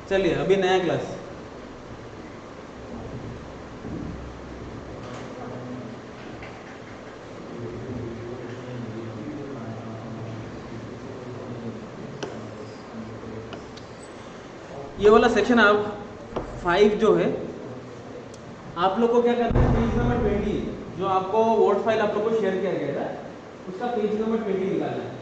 चलिए अभी नया क्लास। ये वाला सेक्शन आप 5 जो है, आप लोग को क्या करना है, पेज नंबर 20 जो आपको वर्ड फाइल आप लोग को शेयर किया गया था, उसका पेज नंबर 20 निकालना है।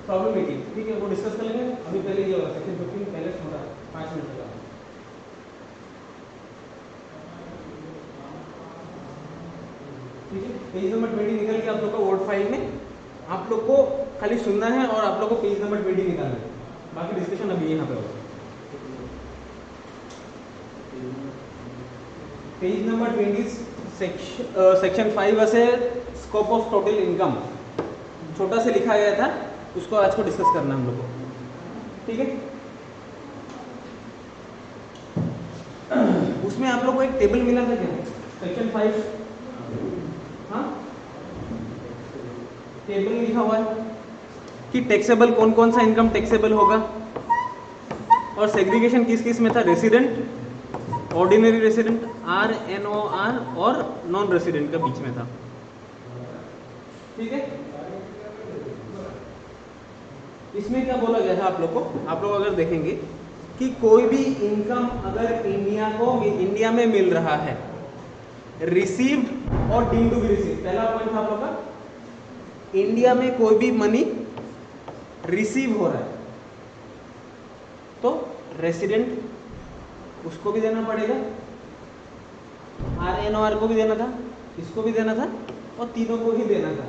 प्रॉब्लम 18, ठीक है, वो डिस्कस कर लेंगे। अभी पहले ये वाला सेक्शन 15 पहले छोड़ा 5 मिनट का। ठीक है, पेज नंबर 20 निकल के आप लोग का वर्ड फाइल में आप लोग को खाली सुनना है और आप लोग को पेज नंबर 20 निकालना है। बाकी डिस्कशन अभी यहाँ पे होगा। पेज नंबर 20 सेक्शन 5 से स्कोप ऑफ टोटल इनकम छोटा से लिखा गया था, उसको आज को डिस्कस करना हम लोग को। ठीक है, उसमें आप लोग को एक टेबल मिला था क्या सेक्शन 5? हाँ, टेबल लिखा हुआ है कि टैक्सेबल कौन कौन सा इनकम टैक्सेबल होगा, और सेग्रीगेशन किस किस में था, रेसिडेंट, ऑर्डिनरी रेसिडेंट, RNOR और नॉन रेसिडेंट का बीच में था। ठीक है, इसमें क्या बोला गया था आप लोग को, आप लोग अगर देखेंगे कि कोई भी इनकम अगर इंडिया में मिल रहा है, रिसीव्ड और डीम्ड टू बी रिसीव्ड, पहला पॉइंट था आप लोग का, इंडिया में कोई भी मनी रिसीव हो रहा है तो रेसिडेंट उसको भी देना पड़ेगा, RNOR को भी देना था, इसको भी देना था और तीनों को ही देना था।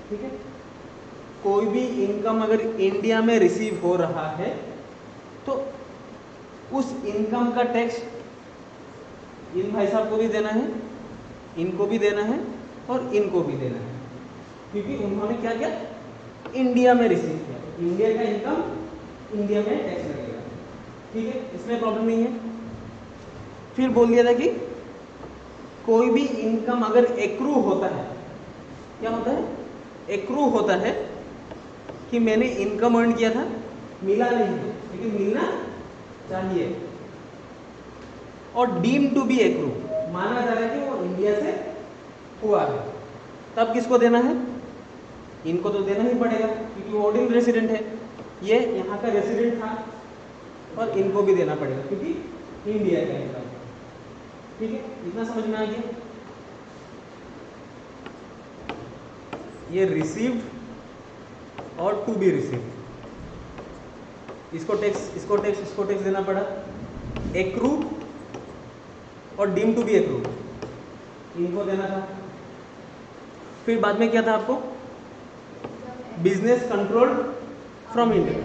ठीक है, कोई भी इनकम अगर इंडिया में रिसीव हो रहा है तो उस इनकम का टैक्स इन भाई साहब को भी देना है, इनको भी देना है और इनको भी देना है, क्योंकि उन्होंने क्या किया, इंडिया में रिसीव किया, इंडिया का इनकम इंडिया में टैक्स लगेगा। ठीक है, इसमें प्रॉब्लम नहीं है। फिर बोल दिया था कि कोई भी इनकम अगर एक्रू होता है, क्या होता है, एक्रू होता है कि मैंने इनकम अर्न किया था, मिला नहीं है लेकिन मिलना चाहिए, और डीम टू बी एक्रू, माना जा रहा है कि वो इंडिया से हुआ है, तब किसको देना है, इनको तो देना ही पड़ेगा क्योंकि वो ऑर्डिनरी रेसिडेंट है, ये यहाँ का रेसिडेंट था, और इनको भी देना पड़ेगा क्योंकि इंडिया का इनकम। ठीक है, इतना समझ में आ गया। ये रिसीव्ड और टू बी रिसीव्ड, इसको टैक्स, इसको टैक्स, इसको टैक्स देना पड़ा, एक्रू और डीम टू बी एक्रू इनको देना था। फिर बाद में क्या था आपको, बिजनेस कंट्रोल फ्रॉम इंडिया,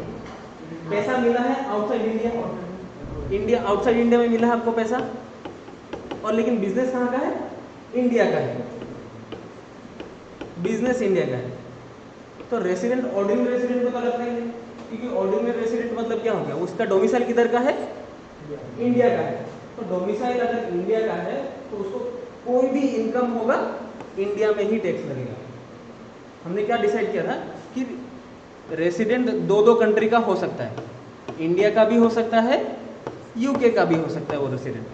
पैसा मिला है आउटसाइड इंडिया, आउटसाइड इंडिया में मिला है आपको पैसा, और लेकिन बिजनेस कहाँ का है, इंडिया का है, बिजनेस इंडिया का है। तो रेसिडेंट ऑर्डिनरी रेसिडेंट को अलग करेंगे क्योंकि ऑर्डिनरी रेसिडेंट मतलब क्या हो गया, उसका डोमिसाइल किधर का है, इंडिया का है। तो डोमिसाइल अगर इंडिया का है तो उसको कोई भी इनकम होगा इंडिया में ही टैक्स लगेगा। हमने क्या डिसाइड किया था कि रेसिडेंट दो कंट्री का हो सकता है, इंडिया का भी हो सकता है, यूके का भी हो सकता है वो रेसिडेंट,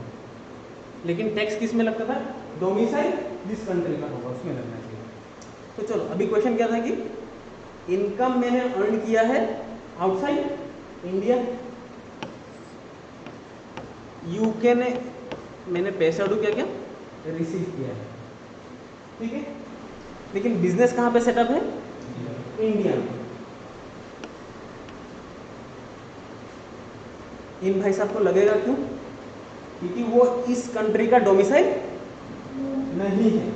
लेकिन टैक्स किस में लगता था, डोमिसाइल जिस कंट्री का होगा उसमें लगना चाहिए। तो चलो अभी क्वेश्चन क्या था कि इनकम मैंने अर्न किया है आउटसाइड इंडिया, यूके ने मैंने पैसा क्या क्या रिसीव किया है। ठीक है, लेकिन बिजनेस कहाँ पे सेटअप है, इंडिया में। इन भाई साहब को लगेगा क्यों, क्योंकि वो इस कंट्री का डोमिसाइल नहीं है,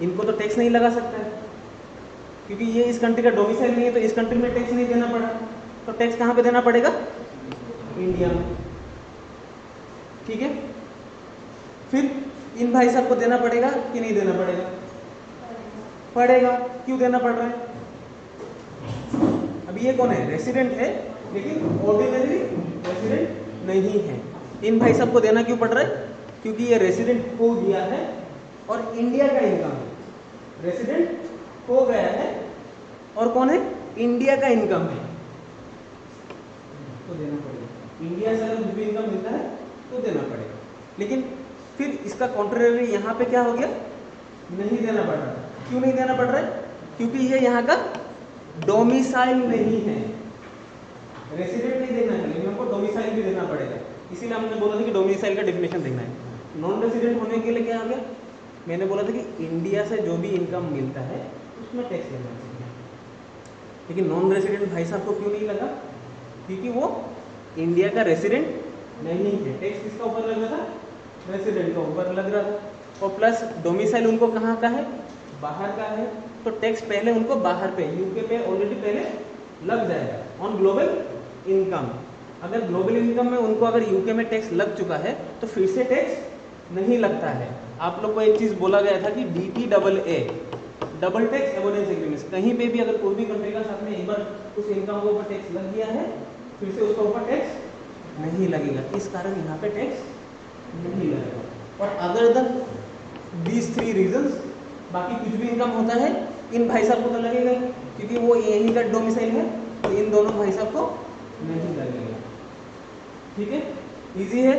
इनको तो टैक्स नहीं लगा सकता है क्योंकि ये इस कंट्री का डोमिसाइल नहीं है, तो इस कंट्री में टैक्स नहीं देना पड़ा, तो टैक्स कहाँ पे देना पड़ेगा, इंडिया में। ठीक है, फिर इन भाई साहब को देना पड़ेगा कि नहीं देना पड़ेगा, पड़ेगा। क्यों देना पड़ रहा है, अभी ये कौन है, रेसिडेंट है लेकिन ऑर्डिनरी रेसिडेंट नहीं है, इन भाई साहब को देना क्यों पड़ रहा है, क्योंकि ये रेसिडेंट हो गया है और इंडिया का इनकम, रेसिडेंट हो गया है और कौन है, इंडिया का इनकम है तो देना पड़ेगा, इंडिया से अगर कुछ भी इनकम मिलता है तो देना पड़ेगा। लेकिन फिर इसका कॉन्ट्रेरी यहाँ पे क्या हो गया, नहीं देना पड़ रहा। क्यों नहीं देना पड़ रहा है? क्योंकि ये यहाँ का डोमिसाइल नहीं है, रेसिडेंट नहीं देना है, लेकिन हमको डोमिसाइल भी देना पड़ेगा। इसीलिए हमने बोला था कि डोमिसाइल का डेफिनेशन देखना है। नॉन रेसिडेंट होने के लिए क्या आ गया, मैंने बोला था कि इंडिया से जो भी इनकम मिलता है उसमें टैक्स देना चाहिए। लेकिन नॉन रेसिडेंट भाई साहब को क्यों नहीं लगा? क्योंकि वो इंडिया का रेसिडेंट नहीं है। टैक्स किसका ऊपर लग रहा था? रेसिडेंट का ऊपर लग रहा था। और प्लस डोमिसाइल उनको कहाँ का है? बाहर का है। तो टैक्स पहले उनको बाहर पे, यूके पे ऑलरेडी पहले लग जाएगा ऑन ग्लोबल इनकम। अगर ग्लोबल इनकम में उनको अगर यूके में टैक्स लग चुका है तो फिर से टैक्स नहीं लगता है। आप लोग को एक चीज बोला गया था कि DTA डबल टैक्स एवोइडेंस एग्रीमेंट्स, कहीं पे भी अगर कोई भी कंट्री का साथ में एक बार उस इनकम के ऊपर टैक्स लग गया है फिर से उसके ऊपर टैक्स नहीं लगेगा। इस कारण यहाँ पे टैक्स नहीं लगेगा। और अदर देन दीज 3 रीजंस बाकी कुछ भी इनकम होता है इन भाई साहब को तो लगेगा ही, क्योंकि वो यहीं का डोमिसाइल है, तो इन दोनों भाई साहब को नहीं लगेगा। ठीक है, इजी है।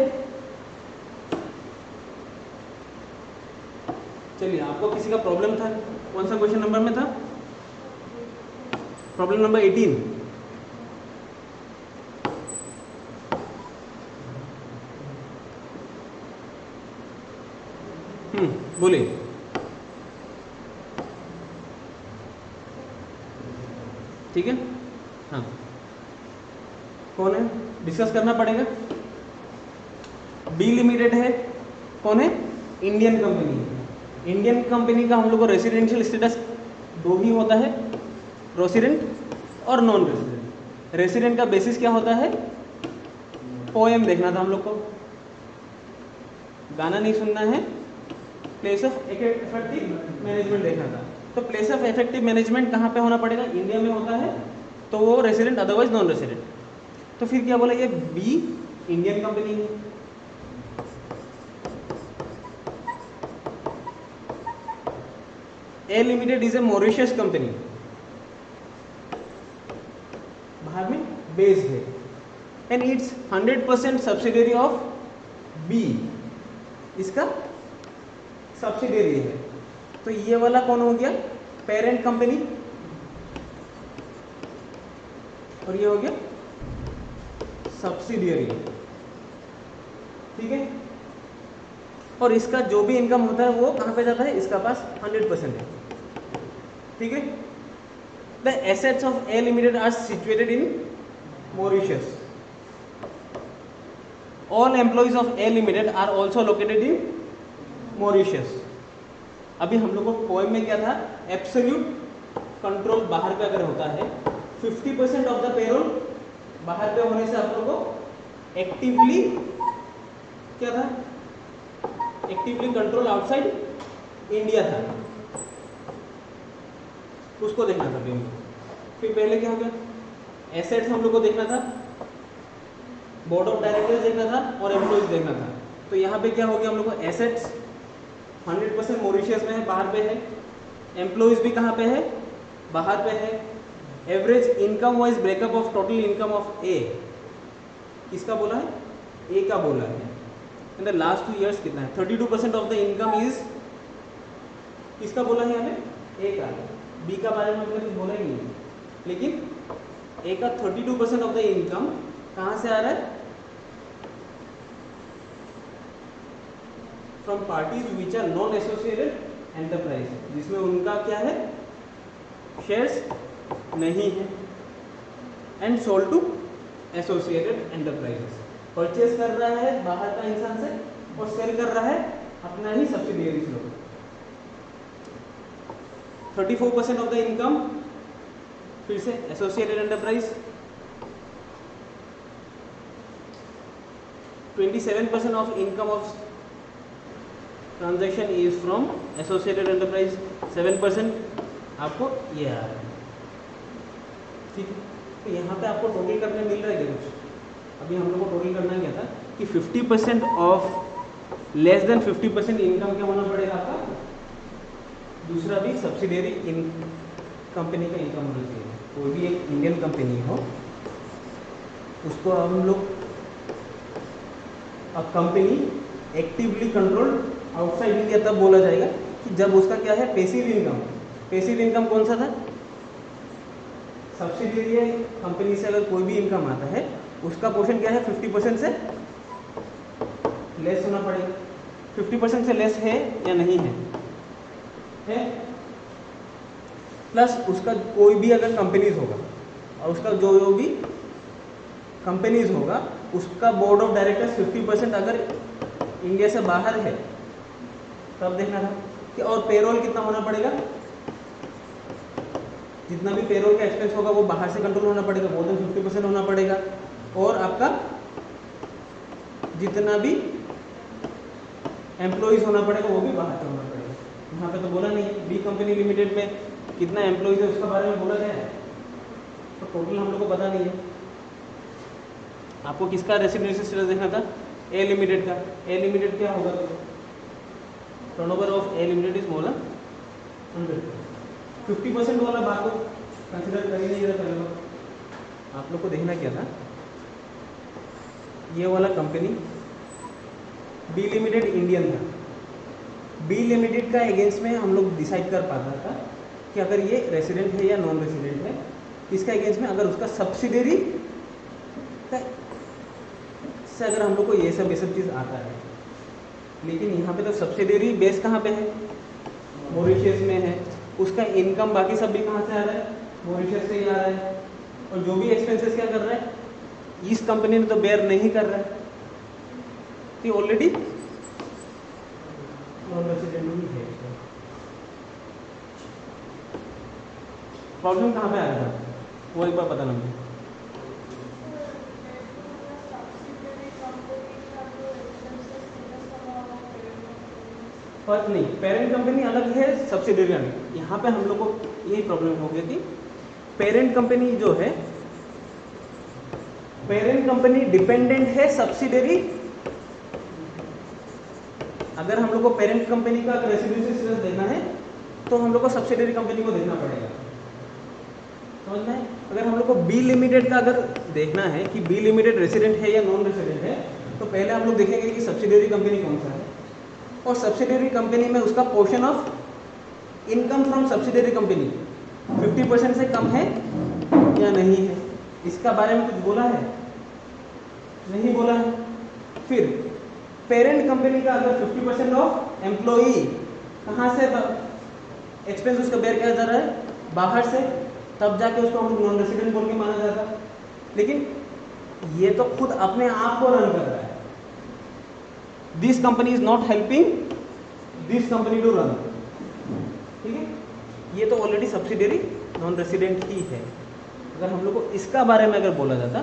चलिए, आपको किसी का प्रॉब्लम था? कौन सा क्वेश्चन नंबर में था? Problem number 18। बोलिए। ठीक है, हाँ, कौन है? डिस्कस करना पड़ेगा। बी लिमिटेड है, कौन है? Indian company. इंडियन कंपनी का हम लोग को रेसिडेंशियल स्टेटस 2 ही होता है, रेसिडेंट और नॉन रेसिडेंट। रेसिडेंट का बेसिस क्या होता है? पोएम देखना था हम लोग को, गाना नहीं सुनना है। प्लेस ऑफ इफेक्टिव मैनेजमेंट देखना था। तो प्लेस ऑफ इफेक्टिव मैनेजमेंट कहाँ पे होना पड़ेगा? इंडिया में होता है, तो वो रेसिडेंट, अदरवाइज नॉन रेसिडेंट। तो फिर क्या बोला, ये बी इंडियन कंपनी है, A limited is a Mauritius company, बाहर में बेस्ड है, and it's 100% subsidiary of B, इसका सब्सिडियरी है। तो ये वाला कौन हो गया? पेरेंट कंपनी, और ये हो गया सब्सिडियरी। ठीक है, और इसका जो भी इनकम होता है वो कहां पे जाता है? इसका पास 100% है। ठीक है, the assets of A limited are situated in Mauritius. All employees of A limited are also located in Mauritius. अभी हम लोग को पोएम में क्या था? एब्सोल्यूट कंट्रोल बाहर पे अगर होता है, 50% ऑफ द पेरोल बाहर पे होने से आप लोग को एक्टिवली क्या था? एक्टिवली कंट्रोल आउटसाइड इंडिया था, उसको देखना था। फिर पहले क्या हो गया? एसेट्स हम लोग को देखना था, बोर्ड ऑफ डायरेक्टर्स देखना था और एम्प्लॉइज देखना था। तो यहाँ पे क्या हो गया हम लोग को? एसेट्स 100% मॉरिशस में है, बाहर पे है। एम्प्लॉइज भी कहाँ पे है? बाहर पे है। Average income wise breakup of total income of A, किसका बोला है? ए का बोला है। इन द लास्ट 2 years कितना है? 32% ऑफ द इनकम इज, किसका बोला है यहाँ पे? ए का। बी का बारे में हमने कुछ बोला ही नहीं, लेकिन ए का 32% ऑफ द इनकम कहाँ से आ रहा है? From parties which are non associated enterprise, जिसमें उनका क्या है? शेयर्स नहीं है। And sold to associated enterprises, purchase कर रहा है बाहर का इंसान से और सेल कर रहा है अपना ही सब्सिडियरीज लोग। 34% ऑफ द इनकम फिर से associated enterprise, 27% of income of transaction is from associated enterprise, 7% आपको ये आ रहा है। ठीक है, तो यहाँ पे आपको टोटल करने मिल रहा है क्या कुछ? अभी हम लोग को टोटल करना क्या था कि 50% ऑफ लेस देन 50% इनकम क्या होना पड़ेगा आपका? दूसरा भी सब्सिडियरी इन कंपनी का इनकम होना चाहिए। कोई भी एक इंडियन कंपनी हो, उसको हम लोग a company actively control outside India तब बोला जाएगा कि जब उसका क्या है, पैसिव इनकम। पैसिव इनकम कौन सा था? सब्सिडियरी कंपनी से अगर कोई भी इनकम आता है, उसका पोर्शन क्या है, 50% से लेस होना पड़ेगा। 50% से लेस है या नहीं है? प्लस उसका कोई भी अगर कंपनीज होगा, और उसका जो भी कंपनीज होगा, उसका बोर्ड ऑफ डायरेक्टर्स 50% अगर इंडिया से बाहर है, तब देखना था कि और पेरोल कितना होना पड़ेगा, जितना भी पेरोल का एक्सपेंस होगा वो बाहर से कंट्रोल होना पड़ेगा, मोर देन 50% होना पड़ेगा। और आपका जितना भी एम्प्लॉइज होना पड़ेगा वो भी बाहर से होना पड़ेगा। यहाँ पे तो बोला नहीं है। बी कंपनी लिमिटेड में कितना एम्प्लॉइज है उसका बारे में बोला गया है, तो टोटल हम लोग को पता नहीं है। आपको किसका रेसिडेंशियल स्टेटस देखना था? ए लिमिटेड का। ए लिमिटेड क्या होगा? तो turnover of A limited is more than 100। 50% वाला बात को कंसिडर कर ही नहीं रहा पहले। आप लोग को देखना क्या था, ये वाला कंपनी बी लिमिटेड इंडियन था। बी लिमिटेड का अगेंस्ट में हम लोग डिसाइड कर पाता था कि अगर ये रेसिडेंट है या नॉन रेसिडेंट है। इसका अगेंस्ट में अगर उसका सब्सिडरी से अगर हम लोग को ये सब चीज़ आता है, लेकिन यहाँ पे तो सब्सिडरी बेस कहाँ पे है? मॉरिशस में है। उसका इनकम बाकी सब भी कहाँ से आ रहा है? मॉरिशस से ही आ रहा है। और जो भी एक्सपेंसेस क्या कर रहा है, इस कंपनी ने तो बेयर नहीं कर रहा है, तो ऑलरेडी नॉन रेसिडेंट ही है। प्रॉब्लम कहाँ पे आ रहा था वो एक बार पता लगे। फर्क नहीं, पेरेंट कंपनी अलग है, सब्सिडरी अलग। यहाँ पे हम लोग को यही प्रॉब्लम हो गई थी। पेरेंट कंपनी जो है, पेरेंट कंपनी डिपेंडेंट है सब्सिडरी। अगर हम लोग को पेरेंट कंपनी का रेसिडेंशियल स्टेटस देखना है तो हम लोग को सब्सिडरी कंपनी को देखना पड़ेगा, समझ में? अगर हम लोग को बी लिमिटेड का अगर देखना है कि बी लिमिटेड रेसिडेंट है या नॉन रेसिडेंट है, तो पहले हम लोग देखेंगे कि सब्सिडरी कंपनी कौन सा है, और सब्सिडरी कंपनी में उसका portion of income from subsidiary company 50% से कम है या नहीं है। इसका बारे में कुछ बोला है? नहीं बोला है। फिर पेरेंट कंपनी का अगर 50% ऑफ एम्प्लॉई कहाँ से एक्सपेंस उसका बेयर किया जा रहा है? बाहर से, तब जाके उसको हम नॉन रेसिडेंट बोल के माना जाता है। लेकिन ये तो खुद अपने आप को रन कर रहा है। This company is not helping this company to run, ठीक है? ये तो ऑलरेडी सब्सिडरी नॉन रेसिडेंट ही है। अगर हम लोग को इसका बारे में अगर बोला जाता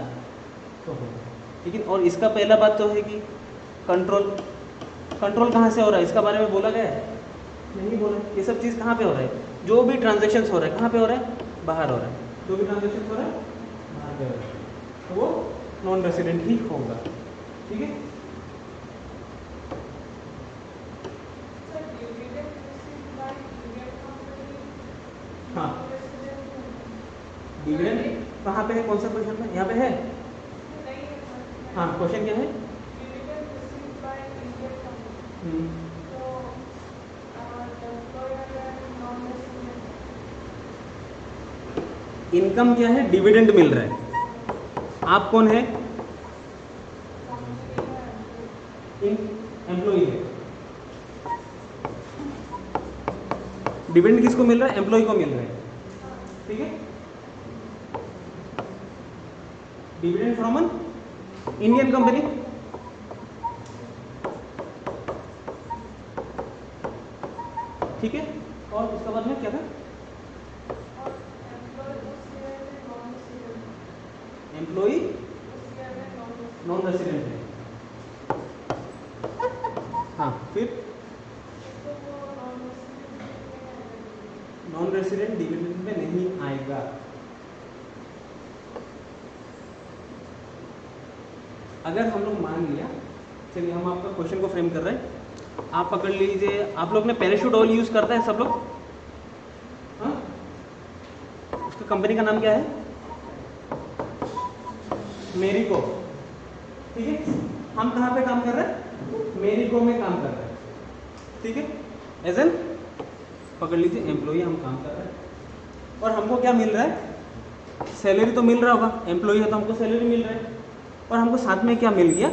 तो होगा। लेकिन और इसका पहला बात तो है कि कंट्रोल कहाँ से हो रहा है, इसका बारे में बोला गया है? नहीं बोला। ये सब चीज़ कहाँ पे हो रहा है? जो भी ट्रांजेक्शन हो रहा है कहाँ पे हो रहा है? बाहर हो रहा है। जो भी ट्रांजेक्शन हो रहा है बाहर पे हो रहा है, तो वो नॉन रेसिडेंट ही होगा, ठीक है? हाँ, डिविडेंड कहाँ पे है? कौन सा क्वेश्चन में? यहाँ पे है। हाँ, क्वेश्चन क्या है? इनकम क्या है? डिविडेंड मिल रहा है। आप कौन है? एम्प्लॉई है। डिविडेंड किसको मिल रहा है? एम्प्लॉई को मिल रहा है, ठीक है? Dividend from an Indian company, ठीक है? और उसके बाद में क्या था? एम्प्लॉई नॉन रेसिडेंट है। हाँ, फिर नॉन रेसिडेंट डिविडेंड में नहीं आएगा। अगर हम लोग मान लिया, चलिए हम आपका क्वेश्चन को फ्रेम कर रहे हैं, आप पकड़ लीजिए। आप लोग ने पैराशूट ऑयल यूज करता है सब लोग? हाँ, उसका कंपनी का नाम क्या है? मेरिको। ठीक है, हम कहाँ पे काम कर रहे हैं? मेरिको में काम कर रहे हैं। ठीक है, एज एन पकड़ लीजिए एम्प्लॉई हम काम कर रहे हैं। और हमको क्या मिल रहा है? सैलरी तो मिल रहा होगा, एम्प्लॉई है तो हमको सैलरी मिल रहा है। और हमको साथ में क्या मिल गया?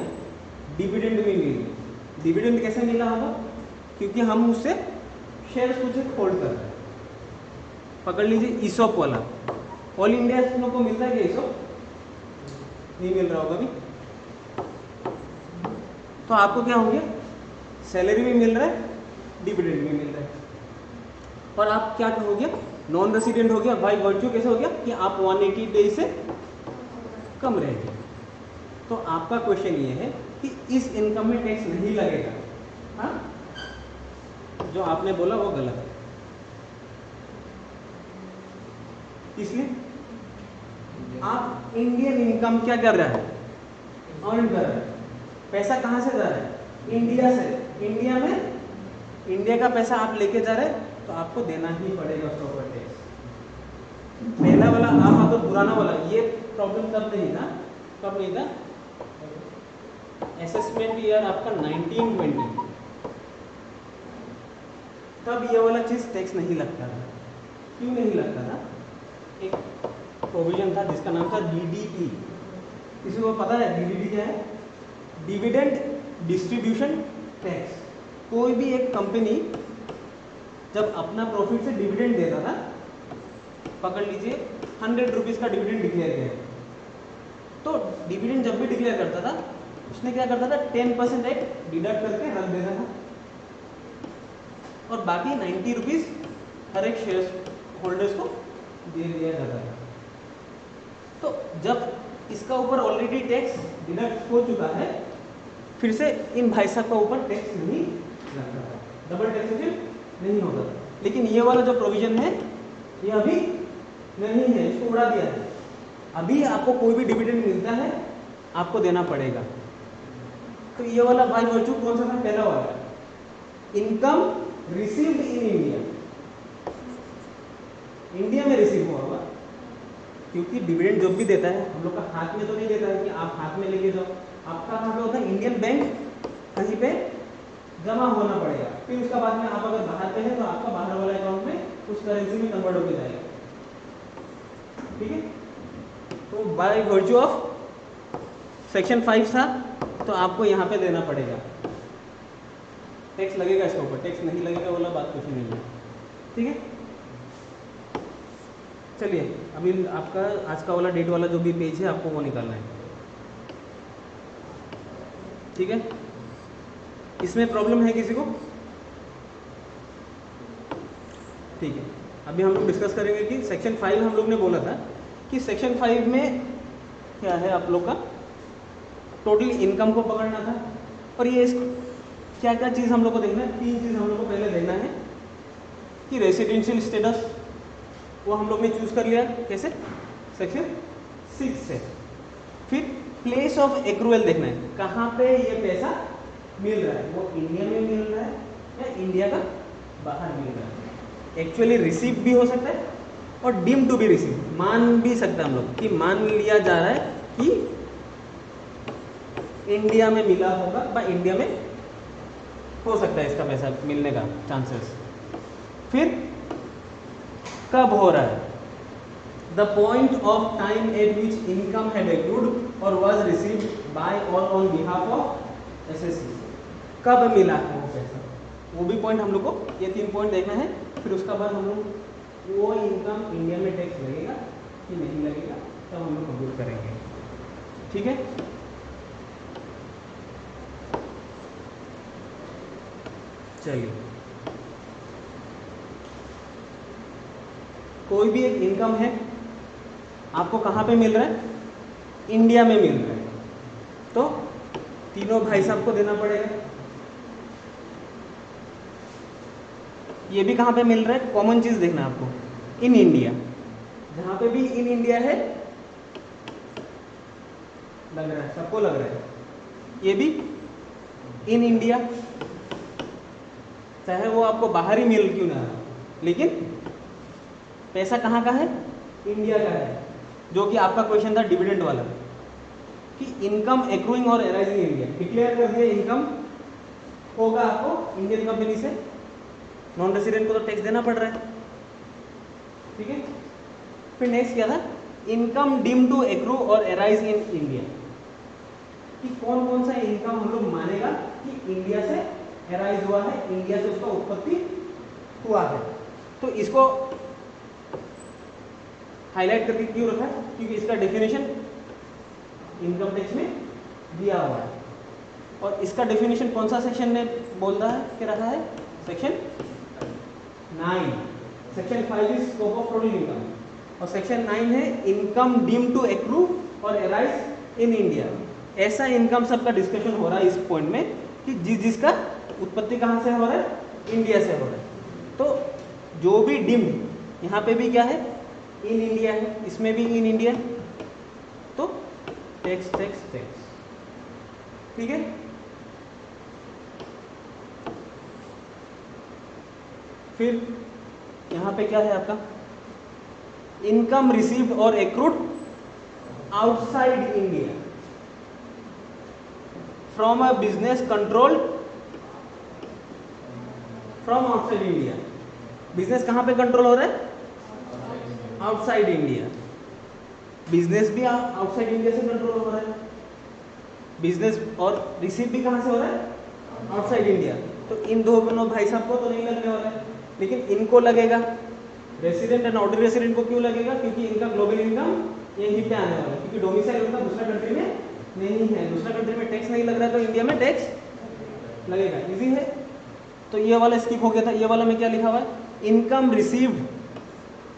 डिविडेंड भी मिल गया। डिविडेंड कैसे मिला होगा? क्योंकि हम उससे शेयर्स कुछ होल्ड कर रहे हैं। पकड़ लीजिए ईसॉप वाला, ऑल इंडिया को मिलता है क्या ईसॉप? नहीं मिल रहा होगा अभी। तो आपको क्या हो गया? सैलरी भी मिल रहा है, डिविडेंड भी मिल रहा है। और आप क्या हो गया? नॉन रेसिडेंट हो गया। बाय वर्च्यू कैसे हो गया? कि आप 180 डेज से कम रह गए। तो आपका क्वेश्चन ये है कि इस इनकम में टैक्स नहीं लगेगा। हाँ, जो आपने बोला वो गलत है। इसलिए आप इंडियन इनकम क्या कर रहा है? अर्न कर रहा है। पैसा कहाँ से जा रहा है? इंडिया से। इंडिया में इंडिया का पैसा आप लेके जा रहे हैं तो आपको देना ही पड़ेगा प्रॉपर टैक्स। पहला वाला आप तो पुराना वाला ये प्रॉब्लम तब नहीं था। कब नहीं था? असेसमेंट ईयर आपका 1920, तब ये वाला चीज टैक्स नहीं लगता था। क्यों नहीं लगता था? एक प्रोविजन था जिसका नाम था डीडीटी। किसी को पता है डीडीटी क्या है? Dividend distribution tax. कोई भी एक कंपनी जब अपना प्रॉफिट से डिविडेंड देता था, पकड़ लीजिए 100 रुपीज का डिविडेंड डिक्लेयर किया, तो डिविडेंड जब भी डिक्लेयर करता था उसने क्या करता था? 10% एक डिडक्ट करके रख देता था और बाकी 90 रुपीज हर एक शेयर होल्डर्स को दे दिया जाता था। तो जब इसका ऊपर ऑलरेडी टैक्स डिडक्ट हो चुका है, फिर से इन भाई साहब का ऊपर टैक्स नहीं लगता था, डबल टैक्सेशन नहीं होता था। लेकिन ये वाला जो प्रोविजन है ये अभी नहीं है, इसको उड़ा दिया है। अभी आपको कोई भी डिविडेंड मिलता है आपको देना पड़ेगा। तो ये वाला बाय वर्च्यू कौन सा था? पहला वाला, income received in India. India में रिसीव हुआ होगा, क्योंकि डिविडेंड जो भी देता है हम लोग का हाथ में तो नहीं देता है कि आप हाथ में लेके जाओ। आपका कहाँ पे होता है? इंडियन बैंक कहीं पे जमा होना पड़ेगा। फिर उसका बाद में आप अगर बाहर पे है तो आपका बाहर वाला अकाउंट में उस करेंसी में कन्वर्ट होकर जाएगा। ठीक है, तो बाय वर्च्यू ऑफ सेक्शन 5 था तो आपको यहाँ पे देना पड़ेगा। टैक्स लगेगा इसके ऊपर, टैक्स नहीं लगेगा वाला बात कुछ नहीं है। ठीक है, चलिए अभी आपका आज का वाला डेट वाला जो भी पेज है आपको वो निकालना है। ठीक है, इसमें प्रॉब्लम है किसी को? ठीक है, अभी हम लोग डिस्कस करेंगे कि सेक्शन 5 हम लोग ने बोला था कि सेक्शन 5 में क्या है आप लोग का टोटल इनकम को पकड़ना था। और ये क्या क्या चीज़ हम लोग को देखना है? 3 चीज़ हम लोग को पहले देखना है कि रेसिडेंशियल स्टेटस वो हम लोग ने चूज कर लिया कैसे? सेक्शन 6 से। फिर प्लेस ऑफ एक्रूअल देखना है, कहाँ पे ये पैसा मिल रहा है, वो इंडिया में मिल रहा है या इंडिया का बाहर मिल रहा है। एक्चुअली रिसीव भी हो सकता है और डीम टू बी रिसीव, मान भी सकता है हम लोग कि मान लिया जा रहा है कि इंडिया में मिला होगा या इंडिया में हो सकता है इसका पैसा मिलने का चांसेस। फिर कब हो रहा है? The point of time eight which income had accrued और वाज रिसीव्ड बाय और ऑन बिहाफ ऑफ एसएससी। कब मिला है वो पैसा, वो भी पॉइंट हम लोग को ये 3 पॉइंट देखना है। फिर उसका बाद हम लोग वो इनकम इंडिया में टैक्स लगेगा कि नहीं लगेगा तब हम लोग कंप्यूट करेंगे। ठीक है, चलिए कोई भी एक इनकम है आपको कहाँ पे मिल रहा है? इंडिया में मिल रहा है, तो तीनों भाई साहब को देना पड़ेगा। ये भी कहाँ पे मिल रहा है? कॉमन चीज देखना आपको, इन इंडिया। जहाँ पे भी इन इंडिया है लग रहा है, सबको लग रहा है। ये भी इन इंडिया, चाहे वो आपको बाहर ही मिल क्यों ना, लेकिन पैसा कहाँ का है? इंडिया का है, जो कि आपका क्वेश्चन था डिविडेंड वाला कि इनकम एक्रूइंग और अराइजिंग इंडिया। डिक्लेयर कर दिया इनकम होगा आपको इंडियन कंपनी से, नॉन रेसिडेंट को तो टैक्स देना पड़ रहा है, ठीक है। फिर नेक्स्ट क्या था, इनकम डीम टू एक्रू और अराइज इन इंडिया, कि कौन कौन सा इनकम हम लोग मानेगा कि इंडिया से अराइज हुआ है, इंडिया से उसका उत्पत्ति हुआ है। तो इसको हाईलाइट करके क्यों रखा है, क्योंकि इसका डेफिनेशन इनकम टैक्स में दिया हुआ है, और इसका डेफिनेशन कौन सा सेक्शन ने बोलता है कि रहा है, section 9। Section 5 is scope of total income, और सेक्शन 9 है इनकम डीम टू एक्रू और अराइज इन इंडिया। ऐसा इनकम सबका डिस्कशन हो रहा है इस पॉइंट में कि जिसका उत्पत्ति कहाँ से हो रहा है, इंडिया से हो रहा है। तो जो भी डीम्ड, यहाँ पे भी क्या है, इन इंडिया है, इसमें भी इन इंडिया, तो टैक्स टैक्स टैक्स, ठीक है। फिर यहाँ पे क्या है आपका, इनकम रिसीव्ड और accrued outside India from a business control from outside India. Business कहाँ पे कंट्रोल हो रहा है, आउटसाइड इंडिया। बिजनेस भी आउटसाइड इंडिया से कंट्रोल हो रहा है, बिजनेस और रिसीव भी कहाँ से हो रहा है, आउटसाइड इंडिया। तो इन दोनों भाई साहब को तो नहीं लगने वाला है, लेकिन इनको लगेगा। रेसिडेंट एंड ऑर्डिनरी रेसिडेंट को क्यों लगेगा, क्योंकि इनका ग्लोबल इनकम यहीं पे आने वाला है, क्योंकि डोमिसाइल उनका दूसरा कंट्री में नहीं है, दूसरा कंट्री में टैक्स नहीं लग रहा है, तो इंडिया में टैक्स लगेगा। इजी है। तो ये वाला स्किप हो गया था। ये वाला में क्या लिखा हुआ है, इनकम रिसीव्ड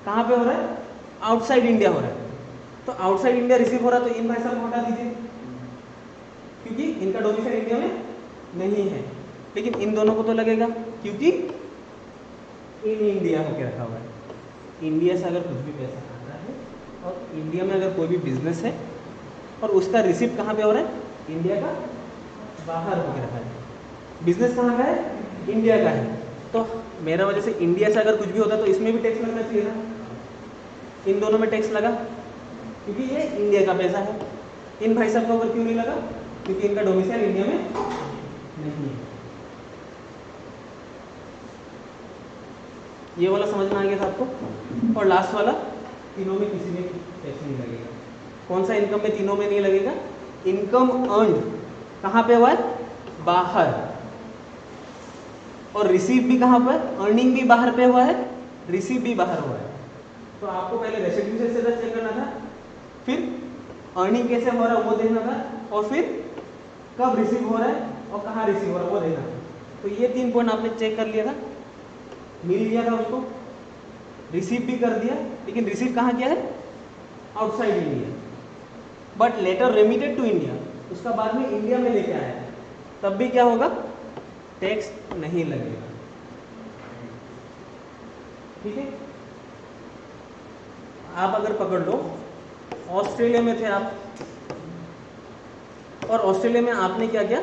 कहाँ पे हो रहा है, आउटसाइड इंडिया हो रहा है। तो आउटसाइड इंडिया रिसीव हो रहा है, तो इन भाई साहब को हटा दीजिए, क्योंकि इनका डोमिसाइल इंडिया में नहीं है। लेकिन इन दोनों को तो लगेगा, क्योंकि इन इंडिया होके रखा हुआ है। इंडिया से अगर कुछ भी पैसा आता है और इंडिया में अगर कोई भी बिजनेस है और उसका रिसीव कहाँ पे हो रहा है, इंडिया का बाहर होके रखा है। बिजनेस कहाँ का है, इंडिया का है। तो मेरा वजह से इंडिया से अगर कुछ भी होता है तो इसमें भी टैक्स लगना चाहिए था, इन दोनों में टैक्स लगा, क्योंकि ये इंडिया का पैसा है। इन भाई साहब का ऊपर क्यों नहीं लगा, क्योंकि इनका डोमिसाइल इंडिया में नहीं है। ये वाला समझ में आ गया था आपको। और लास्ट वाला, तीनों में किसी में टैक्स नहीं लगेगा। कौन सा इनकम में तीनों में नहीं लगेगा, इनकम अर्न्ड कहाँ पे हुआ है, बाहर, और रिसीव भी कहाँ पर, अर्निंग भी बाहर पे हुआ है, रिसीव भी बाहर हुआ है। तो आपको पहले रेसिड्यू से चेक करना था, फिर अर्निंग कैसे हो रहा है वो देखना था, और फिर कब रिसीव हो रहा है और कहाँ रिसीव हो रहा है वो देखना था। तो ये 3 पॉइंट आपने चेक कर लिया था, मिल गया था उसको, रिसीव भी कर दिया। लेकिन रिसीव कहाँ किया है, outside India, but later remitted to India, उसका बाद में इंडिया में लेके आया, तब भी क्या होगा, टैक्स नहीं लगेगा। ठीक है। आप अगर पकड़ लो, ऑस्ट्रेलिया में थे आप, और ऑस्ट्रेलिया में आपने क्या किया,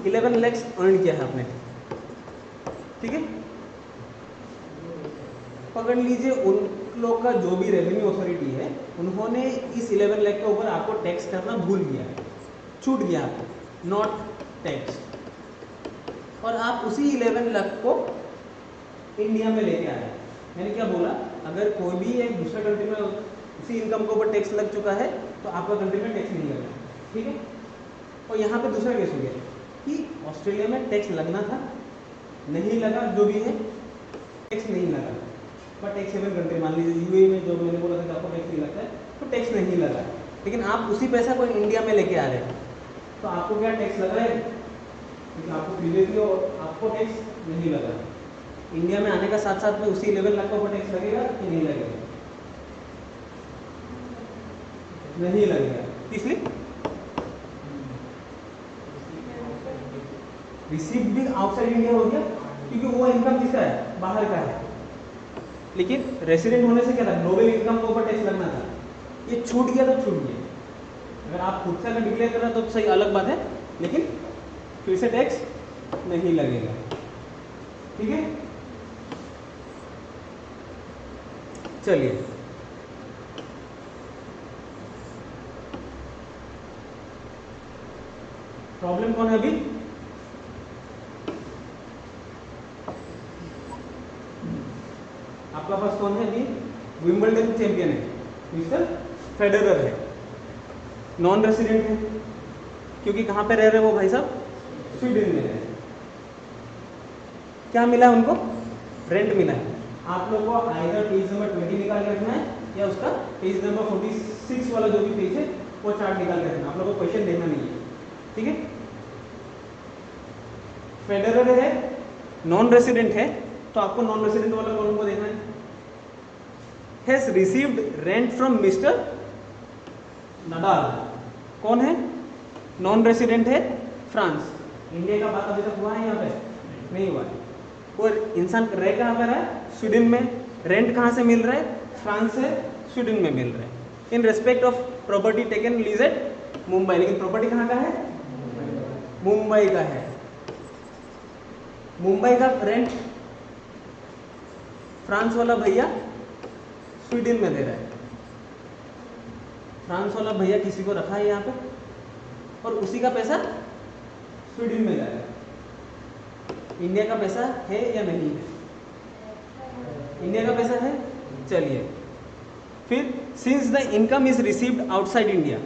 11 लाख अर्न किया है आपने, ठीक है। पकड़ लीजिए, उन लोग का जो भी रेवेन्यू अथॉरिटी है, उन्होंने इस 11 लाख के ऊपर आपको टैक्स करना भूल गया, छूट गया आपको, नॉट टैक्स, और आप उसी 11 लाख को इंडिया में लेके आए। मैंने क्या बोला, अगर कोई भी एक दूसरे कंट्री में उसी इनकम के ऊपर टैक्स लग चुका है तो आपका कंट्री में टैक्स नहीं लगा, ठीक है। और यहाँ पे दूसरा केस हो गया कि ऑस्ट्रेलिया में टैक्स लगना था, नहीं लगा, जो भी है टैक्स नहीं लगा, बट टैक्स हेवन कंट्री, मान लीजिए यूएई में जो मैंने बोला था कि आपको टैक्स नहीं लगता है, तो टैक्स नहीं लगा। लेकिन आप उसी पैसा को इंडिया में लेके आ रहे हैं, तो आपको क्या टैक्स लगा है, क्योंकि आपको प्रीवियसली आपको टैक्स नहीं लगा। इंडिया में आने का साथ साथ में उसी 11 लाख का ऊपर टैक्स लगेगा कि नहीं लगेगा, नहीं लगेगा। इसलिए रिसीव भी आउटसाइड इंडिया हो गया, क्योंकि वो इनकम किसका है, बाहर का है। लेकिन रेसिडेंट होने से क्या था, ग्लोबल इनकम के ऊपर टैक्स लगना था, ये छूट गया तो छूट गया। अगर आप खुद से अगर डिक्लेयर कर रहे हो तो सही, अलग बात है, लेकिन फिर से टैक्स नहीं लगेगा, ठीक है। चलिए प्रॉब्लम कौन है अभी? आपका पास कौन है अभी? विंबलडन चैंपियन है, मिस्टर फेडरर है, नॉन रेसिडेंट है, क्योंकि कहाँ पे रह रहे वो भाई साहब? स्वीडन में रह रहे। क्या मिला उनको? रेंट मिला है। आप लोग को आइदर पेज नंबर 20 निकाल के रखना है या उसका पेज नंबर 46 वाला जो भी पेज है वो चार्ट निकाल के रखना। आप लोगों को क्वेश्चन देखना नहीं है, ठीक है? फेडरर है, नॉन रेसिडेंट है, तो आपको नॉन रेसिडेंट वाला कॉलम को देखना है। Has received rent from mister Nadal. कौन है? नॉन रेसिडेंट है, फ्रांस। इंडिया का बात अभी तक हुआ है यहाँ पे? नहीं हुआ है। और इंसान रह कहाँ पे रहा है? स्वीडन में। रेंट कहाँ से मिल रहा है? फ्रांस से स्वीडन में मिल रहा है। In respect of property taken lease at Mumbai. लेकिन प्रॉपर्टी कहाँ का है? मुंबई का है। मुंबई का रेंट फ्रांस वाला भैया स्वीडन में दे रहा है। फ्रांस वाला भैया किसी को रखा है यहाँ पे और उसी का पैसा स्वीडन में जा रहा है। इंडिया का पैसा है या नहीं है? इंडिया का पैसा है। चलिए फिर, since the income is received outside India.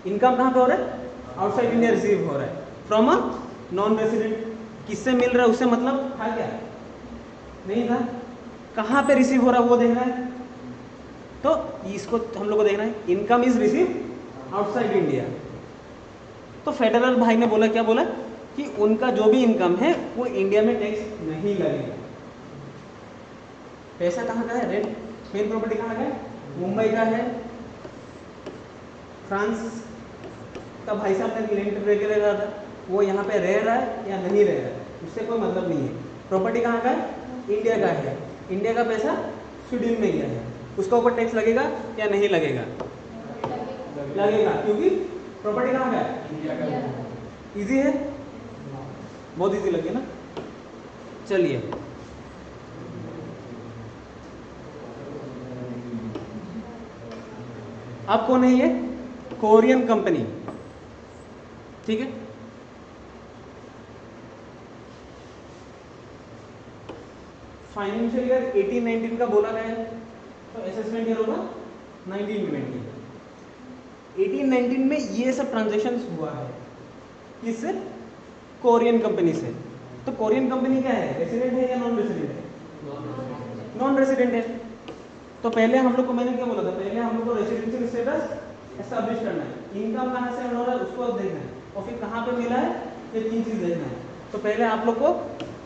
Income कहाँ पे हो रहा है? आउटसाइड इंडिया रिसीव हो रहा है फ्रॉम अ नॉन रेसिडेंट। किससे मिल रहा है? उससे मतलब था क्या? नहीं था। कहाँ पे रिसीव हो रहा है वो देखना है, तो इसको हम लोग को देखना है। Income is receive outside India. तो फेडरल भाई ने बोला, क्या बोला? कि उनका जो भी इनकम है वो इंडिया में टैक्स नहीं लगेगा। पैसा कहाँ का है? रेंट। मेन प्रॉपर्टी कहाँ का है? मुंबई का है। फ्रांस का भाई साहब ने रेंट पे रह रहा था, वो यहाँ पे रह रहा है या नहीं रह रहा है उससे कोई मतलब नहीं है। प्रॉपर्टी कहाँ का है? इंडिया का है। इंडिया का पैसा स्वीडन में गया है, उसका ऊपर टैक्स लगेगा या नहीं लगेगा? लगेगा, क्योंकि प्रॉपर्टी कहाँ का है? इंडिया का है। इजी है, बहुत इजी लगे ना। चलिए अब कौन है ये? कोरियन कंपनी, ठीक है। फाइनेंशियल ईयर 18-19 का बोला गया है, तो असेसमेंट ईयर होगा 19-20। 18-19 में ये सब ट्रांजेक्शन हुआ है। किससे? कोरियन कंपनी से। तो कोरियन कंपनी क्या है? रेसिडेंट है या नॉन रेसिडेंट है? नॉन रेसिडेंट है। तो पहले हम लोग को, मैंने क्या बोला था, पहले हम लोग को रेसिडेंशियल स्टेटस एस्टैब्लिश करना है। इनकम कहाँ से हो रहा है उसको देखना है, और फिर कहाँ पे मिला है ये 3 चीज देखना है। तो पहले आप लोग को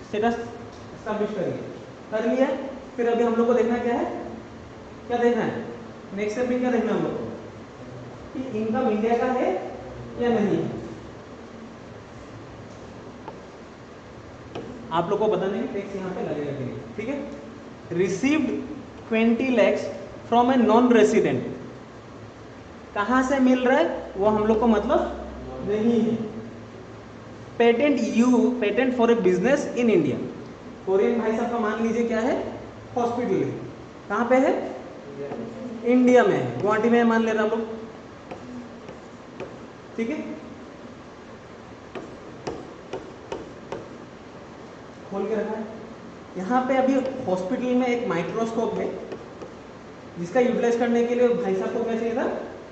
स्टेटस एस्टैब्लिश करिए, कर लिया। फिर अभी हम लोग को देखना क्या है? क्या देखना है? नेक्स्ट स्टेप में क्या देखना है हम लोग को? कि इनकम इंडिया का है या नहीं है। आप लोग को बता देंगे टैक्स यहाँ पे लगेगा कि नहीं, ठीक है। Received 20 lakhs from a non resident. कहाँ से मिल रहा है वो हम लोग को मतलब नहीं है। Patent for a business in India. Korean भाई साहब का मान लीजिए क्या है? हॉस्पिटल है। कहाँ पे है? इंडिया में है, गुवाहाटी में है मान ले रहा हम लोग, ठीक है। खोल के रखा है। यहाँ पे अभी हॉस्पिटल में एक माइक्रोस्कोप है जिसका यूटिलाइज करने के लिए भाई साहब को क्या चाहिए था?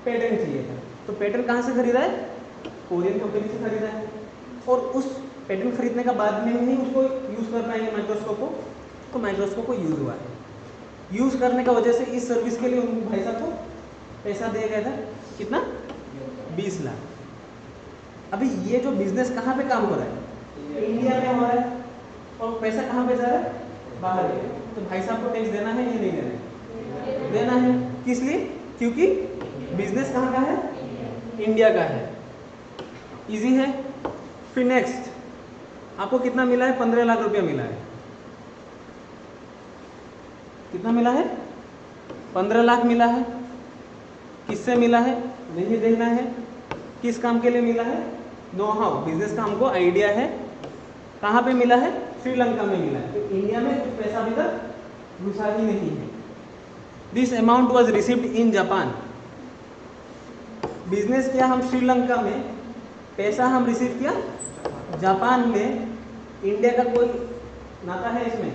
पेटेंट चाहिए था। तो पेटेंट कहाँ से खरीदा है? कोरियन कंपनी से खरीदा है। और उस पेटेंट खरीदने का बाद में ही उसको यूज़ कर पाएंगे माइक्रोस्कोप को, तो माइक्रोस्कोप को यूज़ हुआ है। यूज़ करने का वजह से इस सर्विस के लिए उन भाई साहब को पैसा दिया गया था। कितना? 20 लाख। अभी ये जो बिजनेस कहाँ पे काम हो रहा है? इंडिया में हो रहा है, और पैसा कहाँ पे जा रहा है? बाहर। तो भाई साहब को टैक्स देना है या नहीं देना है? देना है। किस लिए? क्योंकि बिजनेस कहाँ का है? इंडिया का है। इजी है। फिर नेक्स्ट, आपको कितना मिला है? 15 लाख रुपया मिला है। कितना मिला है? 15 लाख मिला है। किससे मिला है? नहीं देखना है। किस काम के लिए मिला है? नो हाउ, बिजनेस का हमको आइडिया है। कहाँ पे मिला है? श्रीलंका में मिला है। तो इंडिया में कुछ पैसा अभी तक घुसा ही नहीं है। This amount was received in Japan. Business किया हम श्रीलंका में, पैसा हम रिसीव किया जापान में, इंडिया का कोई नाता है इसमें?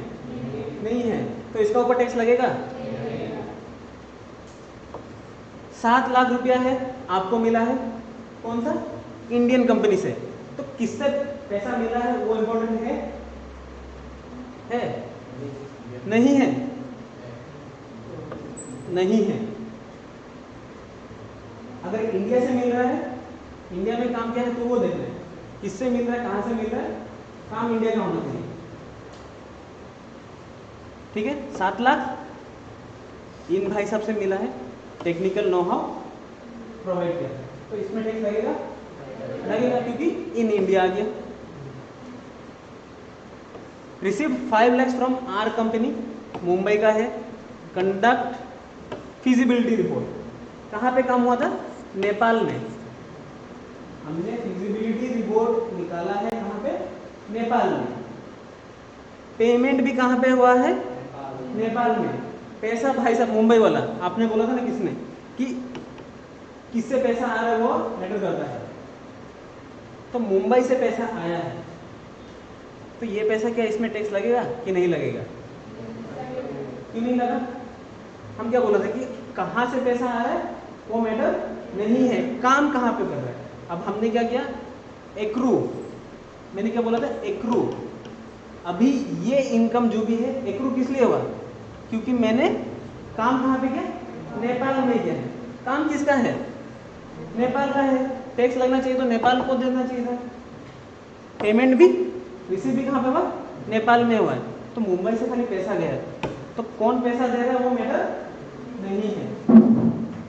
नहीं है, तो इसका ऊपर टैक्स लगेगा? 7 लाख रुपया है, आपको मिला है कौन सा? इंडियन कंपनी से। तो किससे पैसा मिला है वो इम्पोर्टेंट है? नहीं है, नहीं है। अगर इंडिया से मिल रहा है, इंडिया में काम क्या है तो वो देखना है, किससे मिल रहा है, कहां से मिल रहा है, काम इंडिया का होना चाहिए। ठीक है, 7 लाख इन भाई साहब से मिला है, टेक्निकल नो हाउ प्रोवाइड किया, तो इसमें टैक्स लगेगा? लगेगा, क्योंकि इन इंडिया आ गया। Receive 5 lakhs from R company, Mumbai का है, कंडक्ट फिजिबिलिटी रिपोर्ट। कहाँ पे काम हुआ था? नेपाल में। हमने फिजिबिलिटी रिपोर्ट निकाला है कहाँ पे? नेपाल में। पेमेंट भी कहाँ पे हुआ है? नेपाल में। पैसा भाई साहब मुंबई वाला, आपने बोला था ना किसने कि किससे पैसा आ रहा है वो मैटर करता है, तो मुंबई से पैसा आया है, तो ये पैसा क्या इसमें टैक्स लगेगा कि नहीं लगेगा? क्यों नहीं लगा? हम क्या बोला था कि कहाँ से पैसा आ रहा है वो मैटर नहीं है, काम कहाँ पे कर रहा है। अब हमने क्या किया? एक्रू, मैंने क्या बोला था? एक्रू। अभी ये इनकम जो भी है, एक्रू किस लिए हुआ? क्योंकि मैंने काम कहाँ पे किया? नेपाल में किया है। काम किसका है? नेपाल का है, टैक्स लगना चाहिए तो नेपाल को देना चाहिए था। पेमेंट भी रिसीव भी कहाँ पे हुआ? नेपाल में हुआ है, तो मुंबई से खाली पैसा गया है, तो कौन पैसा दे रहा है वो मैटर नहीं है।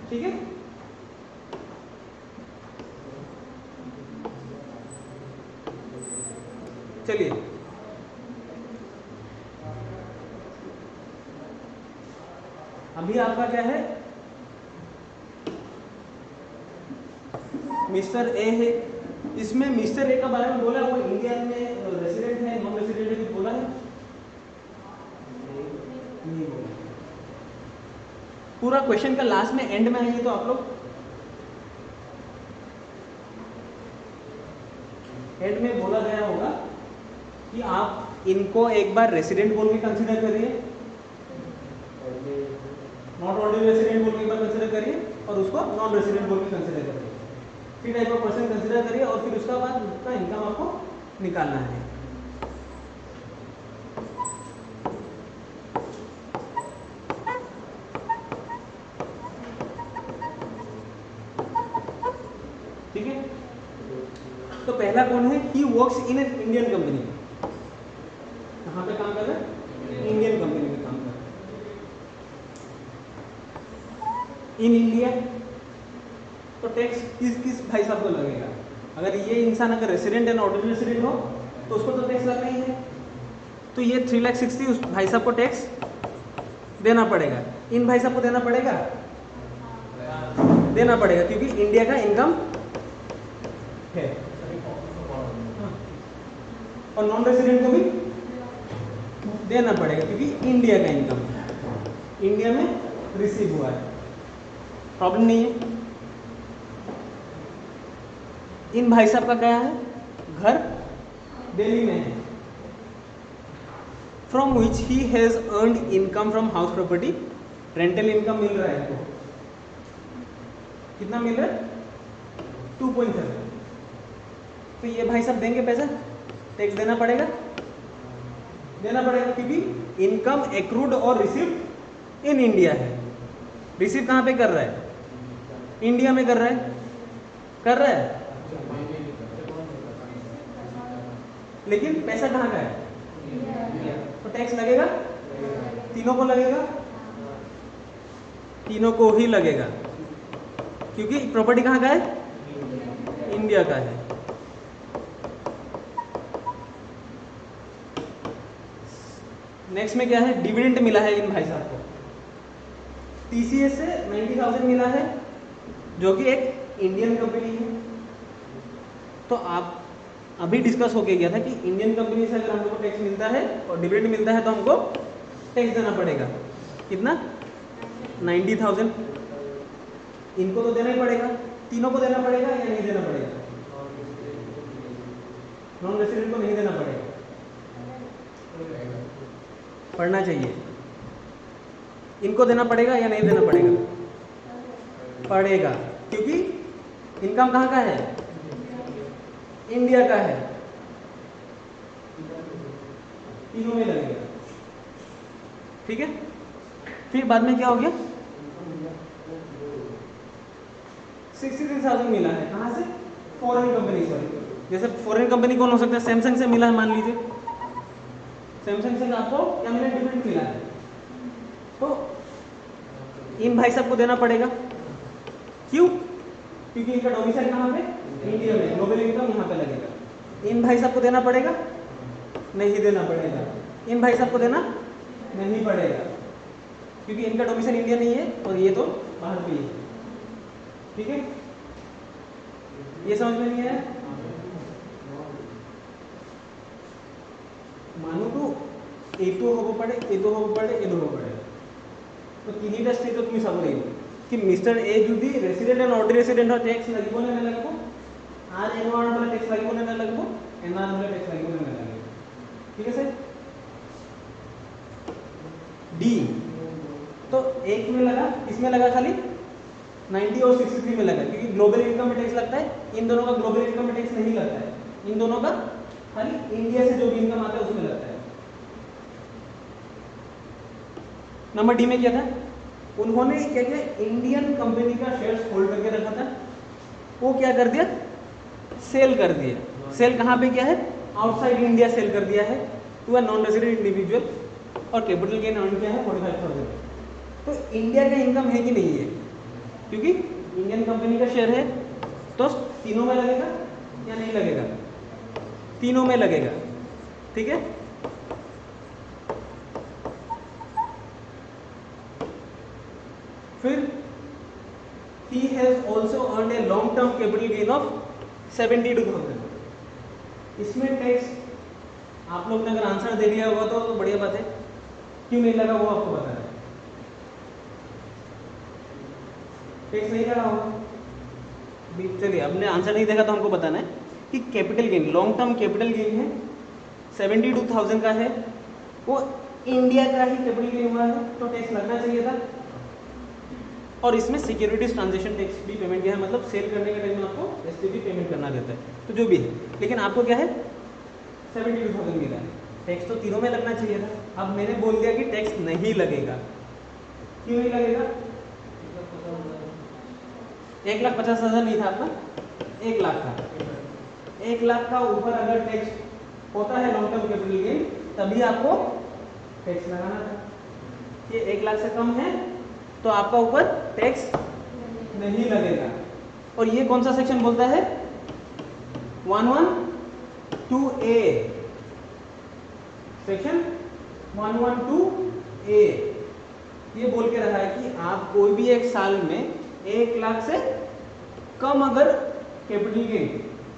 ठीक है, चलिए अभी आपका क्या है? मिस्टर ए है, इसमें मिस्टर ए का बारे में बोला, वो इंडिया में रेसिडेंट है, नॉन रेसिडेंट है, कुछ बोला है? नहीं बोला। पूरा क्वेश्चन का लास्ट में एंड में आएंगे तो आप लोग एंड में बोला गया होगा कि आप इनको एक बार रेसिडेंट बोल के कंसीडर करिए, नॉट ऑर्डिनरी रेसिडेंट बोल के एक बार कंसीडर करिए, और उसको नॉन रेसिडेंट बोल के कंसीडर करिए। 3 टाइप ऑफ पर्सन कंसीडर करिए, और फिर उसका बाद उसका इनकम आपको निकालना है। ठीक है, तो पहला कौन है? He works in an Indian company. कहाँ पे काम कर रहा है? इंडियन कंपनी में काम कर रहा है, इन इंडिया। तो टैक्स किस भाई साहब को लगेगा? अगर ये इंसान अगर रेसिडेंट एंड ऑर्डिनरी रेसिडेंट हो तो उसको तो टैक्स लगना ही है, तो ये 3,60,000 उस भाई साहब को टैक्स देना पड़ेगा। इन भाई साहब को देना पड़ेगा, देना पड़ेगा, क्योंकि इंडिया का इनकम है, और नॉन रेसिडेंट को भी देना पड़ेगा, क्योंकि इंडिया का इनकम इंडिया में रिसीव हुआ है। प्रॉब्लम नहीं है। इन भाई साहब का क्या है? घर दिल्ली में है, from which he has earned income from house property. Rental income मिल रहा है इनको, कितना मिल रहा है? 2.7। तो ये भाई साहब देंगे पैसा, टैक्स देना पड़ेगा, देना पड़ेगा, क्योंकि इनकम एक्रूड और रिसीव्ड इन इंडिया है। रिसीव कहाँ पे कर रहा है? इंडिया में कर रहा है, कर रहा है, लेकिन पैसा कहाँ का है? तो टैक्स लगेगा, तीनों को लगेगा, तीनों को ही लगेगा, क्योंकि प्रॉपर्टी कहाँ का है? इंडिया का है। नेक्स्ट में क्या है? डिविडेंड मिला है इन भाई साहब को, टीसीएस से 90,000 मिला है, जो कि एक इंडियन कंपनी है। तो आप अभी डिस्कस होके गया था कि इंडियन कंपनी से अगर हमको टैक्स मिलता है और डिविडेंड मिलता है तो हमको टैक्स देना पड़ेगा। कितना? 90,000। इनको तो देना ही पड़ेगा, तीनों को देना पड़ेगा या नहीं देना पड़ेगा? नॉन रेसिडेंट को नहीं देना पड़ेगा, पढ़ना चाहिए। इनको देना पड़ेगा या नहीं देना पड़ेगा? पड़ेगा, क्योंकि इनकम कहाँ का है? इंडिया का है, तीनों में लगेगा। ठीक है, फिर बाद में क्या हो गया? 63,000 मिला है, कहाँ से? फॉरेन कंपनी से। जैसे फॉरेन कंपनी कौन हो सकता है? सैमसंग से मिला है, मान लीजिए सैमसंग से आपको क्या मिला? डिविडेंड मिला है, तो इन भाई साहब को देना पड़ेगा। क्यों? क्योंकि इनका डोमिसाइल कहाँ पे? इंडिया में, ग्लोबल इनकम यहाँ पे लगेगा। इन भाई साहब को देना पड़ेगा? नहीं देना पड़ेगा। इन भाई साहब को देना नहीं पड़ेगा, क्योंकि इनका डोमिसाइल इंडिया नहीं है और ये तो बाहर पे ही है। ठीक है, ये समझ में नहीं आया? मानो तो এইটো হ'ব পাৰে, এইটো হ'ব পাৰে, এইটো হ'ব পাৰে, তো তিনিটা ষ্টেটত তুমি চাব লাগিব কি মিষ্টাৰ এ যদি ৰেচিডেণ্ট এণ্ড অৰ্ডিনাৰী ৰেচিডেণ্ট হয় টেক্স লাগিব নে নালাগিব, আর এন ওয়ান হলে টেক্স লাগিব নে নালাগিব, এন আর হলে টেক্স লাগিব নে নালাগিব। ঠিক আছে, डी तो एक में लगा, इसमें लगा खाली 90 और 63 में लगा, क्योंकि ग्लोबल इनकम में टैक्स लगता है, इन दोनों का ग्लोबल इनकम में टैक्स नहीं लगता है, इन दोनों का खाली इंडिया से जो भी इनकम आता है उसमें लगता है। नंबर डी में क्या था? उन्होंने क्या किया? इंडियन कंपनी का शेयर्स होल्ड करके रखा था, वो क्या कर दिया? सेल कर दिया। सेल कहाँ पे किया है? आउटसाइड इंडिया सेल कर दिया है to a non resident individual, और कैपिटल गेन अर्न किया है 45,000। तो इंडिया का इनकम है कि नहीं है? क्योंकि इंडियन कंपनी का शेयर है, तो तीनों में लगेगा या नहीं लगेगा? तीनों में लगेगा। ठीक है, फिर he has also earned a long term capital gain of 72,000। इसमें टैक्स आप लोग ने अगर आंसर दे दिया होगा तो बढ़िया बात है, क्यों नहीं लगा वो आपको बताना है। टैक्स नहीं लगा होगा, चलिए हमने आंसर नहीं देखा तो हमको बताना है कि capital gain, long term capital gain है 72,000 का है, वो इंडिया का ही कैपिटल गेन हुआ है, तो टैक्स लगना चाहिए था। और इसमें सिक्योरिटीज ट्रांजेक्शन टैक्स भी पेमेंट किया है, मतलब सेल करने के टाइम में आपको एसटीटी पेमेंट करना रहता है, तो जो भी है, लेकिन आपको क्या है 72,000 मिला है, टैक्स तो तीनों में लगना चाहिए था। अब मैंने बोल दिया कि टैक्स नहीं लगेगा, क्यों नहीं लगेगा? 1,50,000 नहीं था आपका, 1 लाख था, 1 लाख का ऊपर अगर टैक्स होता है लॉन्ग टर्म कैपिटल गेन, तभी आपको टैक्स लगाना था। ये 1 लाख से कम है तो आपका ऊपर टैक्स नहीं लगेगा। और ये कौन सा सेक्शन बोलता है? 112A, सेक्शन 112A ये बोल के रहा है कि आप कोई भी एक साल में 1 लाख से कम अगर कैपिटल गेन,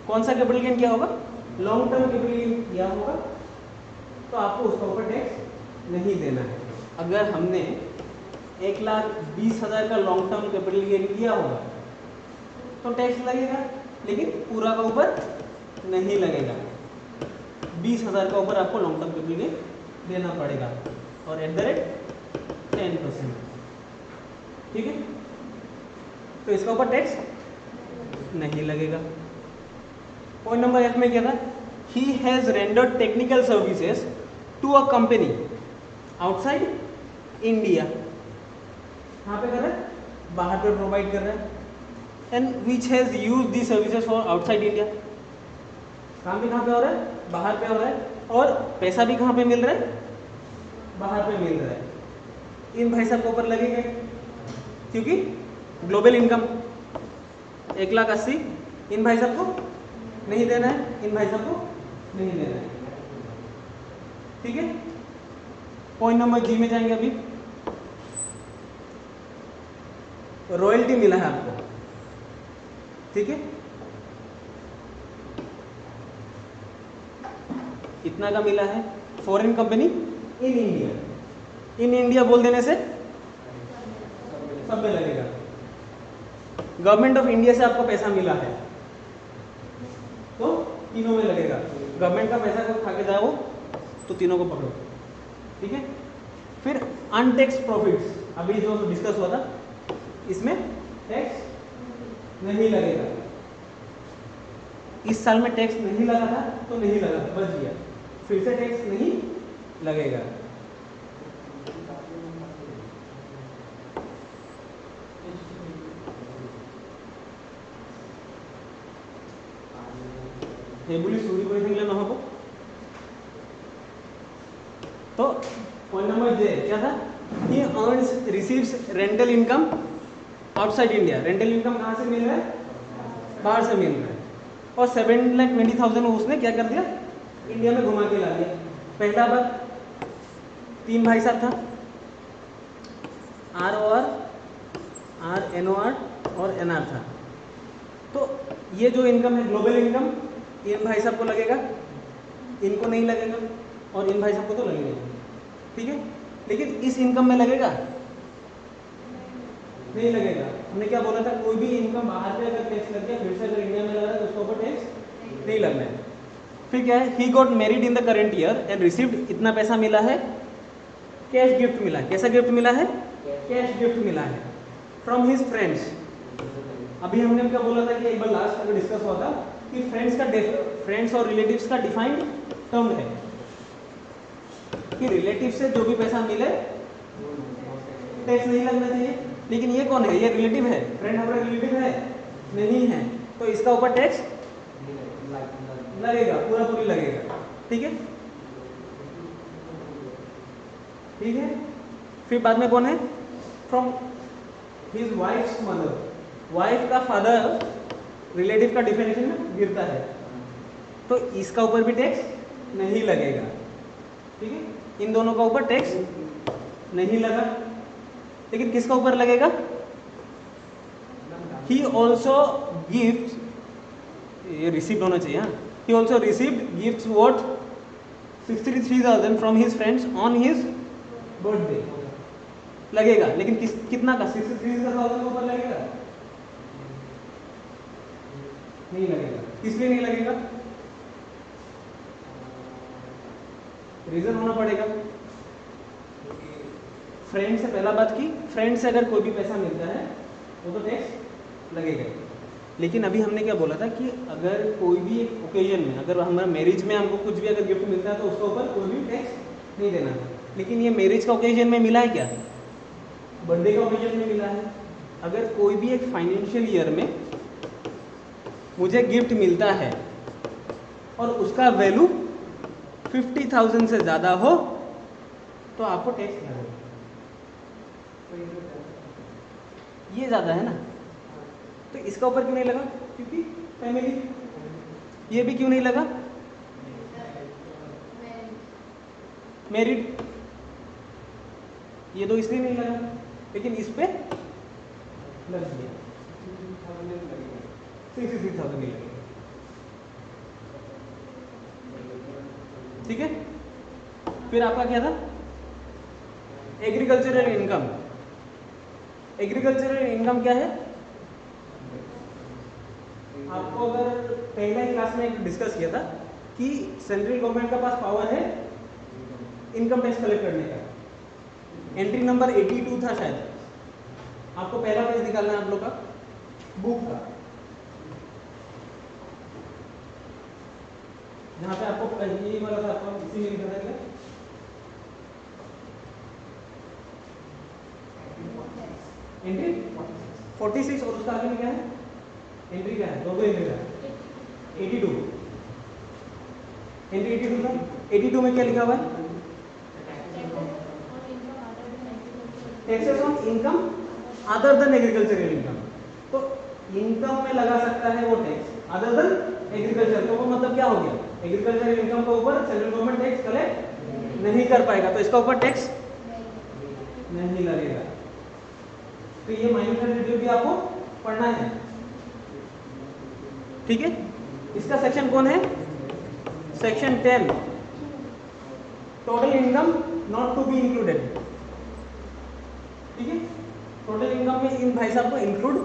कौन सा कैपिटल गेन किया होगा? लॉन्ग टर्म कैपिटल गेन किया होगा, तो आपको उसका ऊपर टैक्स नहीं देना है। अगर हमने 1,20,000 का लॉन्ग टर्म कैपिटल गेन किया होगा तो टैक्स लगेगा, लेकिन पूरा का ऊपर नहीं लगेगा। 20,000 का ऊपर आपको लॉन्ग टर्म कैपिटल गेन देना पड़ेगा, और एट द रेट 10%। ठीक है, तो इसका ऊपर टैक्स नहीं लगेगा। पॉइंट नंबर एफ में क्या था? He has rendered technical services to a company outside India. कहाँ पे कर रहा है? बाहर पे प्रोवाइड कर रहा है, and which has use the services for outside India. काम भी कहाँ पे हो रहा है? बाहर पे हो रहा है, और पैसा भी कहाँ पे मिल रहा है? बाहर पे मिल रहा है। इन भाई साहब के ऊपर लगेगा, क्योंकि ग्लोबल इनकम 1,80,000 इन भाई साहब को नहीं देना है, इन भाई साहब को नहीं देना है। ठीक है, पॉइंट नंबर जी में जाएंगे। अभी रॉयल्टी मिला है आपको, ठीक है, कितना का मिला है? Foreign company in India, in India बोल देने से सब में लगेगा। गवर्नमेंट ऑफ इंडिया से आपको पैसा मिला है तो तीनों में लगेगा। गवर्नमेंट का पैसा को खा के जाओ, तो तीनों को पकड़ो, ठीक है। फिर अनटैक्स प्रॉफिट्स, अभी जो डिस्कस हुआ था, इसमें टैक्स नहीं लगेगा। इस साल में टैक्स नहीं लगा था तो नहीं लगा, बच गया, फिर से टैक्स नहीं लगेगा। तो पॉइंट नंबर जे क्या था, ही earns receives rental income outside India. Rental income कहाँ से मिल रहा है, बाहर से मिल रहा है। और 7,20,000 उसने क्या कर दिया, इंडिया में घुमा के ला दिया। पहला बार 3 भाई साहब था, ROR, NOR और NR था। तो ये जो इनकम है ग्लोबल इनकम, इन भाई साहब को लगेगा, इनको नहीं लगेगा, और इन भाई साहब को तो लगेगा, ठीक है। लेकिन इस इनकम में लगेगा, नहीं लगेगा। हमने क्या बोला था, कोई भी इनकम बाहर पे अगर टैक्स लग गया, फिर से अगर इंडिया में लगा तो उसके ऊपर टैक्स नहीं लगना है। फिर क्या है, he got married in the current year and received, इतना पैसा मिला है, कैश गिफ्ट मिला है। कैसा गिफ्ट मिला है, कैश गिफ्ट मिला है फ्रॉम हिज फ्रेंड्स। अभी हमने क्या बोला था कि एक बार लास्ट में डिस्कस हुआ था कि फ्रेंड्स और रिलेटिव्स का डिफाइंड टर्म है कि रिलेटिव से जो भी पैसा मिले टैक्स नहीं लगना चाहिए। लेकिन ये कौन है, ये रिलेटिव है, फ्रेंड हमारा रिलेटिव है नहीं है, तो इसका ऊपर टैक्स लगेगा, पूरा पूरी लगेगा, ठीक है, ठीक है। फिर बाद में कौन है, from his wives mother, wife का फादर रिलेटिव का डिफिनेशन में गिरता है, तो इसका ऊपर भी टैक्स नहीं लगेगा, ठीक है। इन दोनों का ऊपर टैक्स नहीं लगा, लेकिन किसका ऊपर लगेगा, ही ऑल्सो गिफ्ट, ये रिसीव्ड होना चाहिए, हाँ, he also received gifts worth 63,000 from his friends on his birthday, लगेगा। लेकिन कितना का, 63,000 ऊपर लगेगा, नहीं लगेगा। इसलिए नहीं लगेगा, रीजन होना पड़ेगा। फ्रेंड से पहला बात की, फ्रेंड से अगर कोई भी पैसा मिलता है वो तो टैक्स लगेगा। लेकिन अभी हमने क्या बोला था कि अगर कोई भी एक ओकेजन में, अगर हमारा मैरिज में हमको कुछ भी अगर गिफ्ट मिलता है तो उसके ऊपर कोई भी टैक्स नहीं देना। लेकिन ये मैरिज का ओकेजन में मिला है क्या, बर्थडे का ओकेजन में मिला है। अगर कोई भी एक फाइनेंशियल ईयर में मुझे गिफ्ट मिलता है और उसका वैल्यू 50,000 से ज़्यादा हो तो आपको टैक्स लगेगा। ये ज़्यादा है ना, तो इसका ऊपर क्यों नहीं लगा, क्योंकि फैमिली। ये भी क्यों नहीं लगा, मैरिड, ये तो इसलिए नहीं लगा, लेकिन इस पे लग गया, 63,000 नहीं लगेगा, ठीक है। फिर आपका क्या था, एग्रीकल्चरल इनकम। एग्रीकल्चरल इनकम क्या है, आपको अगर पहले ही क्लास में डिस्कस किया था कि सेंट्रल गवर्नमेंट का पास पावर है इनकम टैक्स कलेक्ट करने का। एंट्री नंबर 82 था शायद, आपको पहला पेज निकालना है आप लोग का बुक का, जहाँ पे आपको ये वाला था, आपको इसी में लिखा था एंट्री 46 और उसका आगे में क्या है, एंट्री क्या है, दो एंट्री है 82, एंट्री 82 था। 82 में क्या लिखा हुआ है, taxes on income other than agricultural income. तो इनकम में लगा सकता है वो टैक्स अदर देन एग्रीकल्चर, तो वो मतलब क्या हो गया, एग्रीकल्चरल इनकम के ऊपर सेंट्रल गवर्नमेंट टैक्स कलेक्ट नहीं कर पाएगा, तो इसका ऊपर टैक्स नहीं लगेगा। तो ये माइनर डिटेल भी आपको पढ़ना है, ठीक है। इसका सेक्शन कौन है, section 10, total income not to be included, ठीक है। टोटल इनकम में इन भाई साहब को इंक्लूड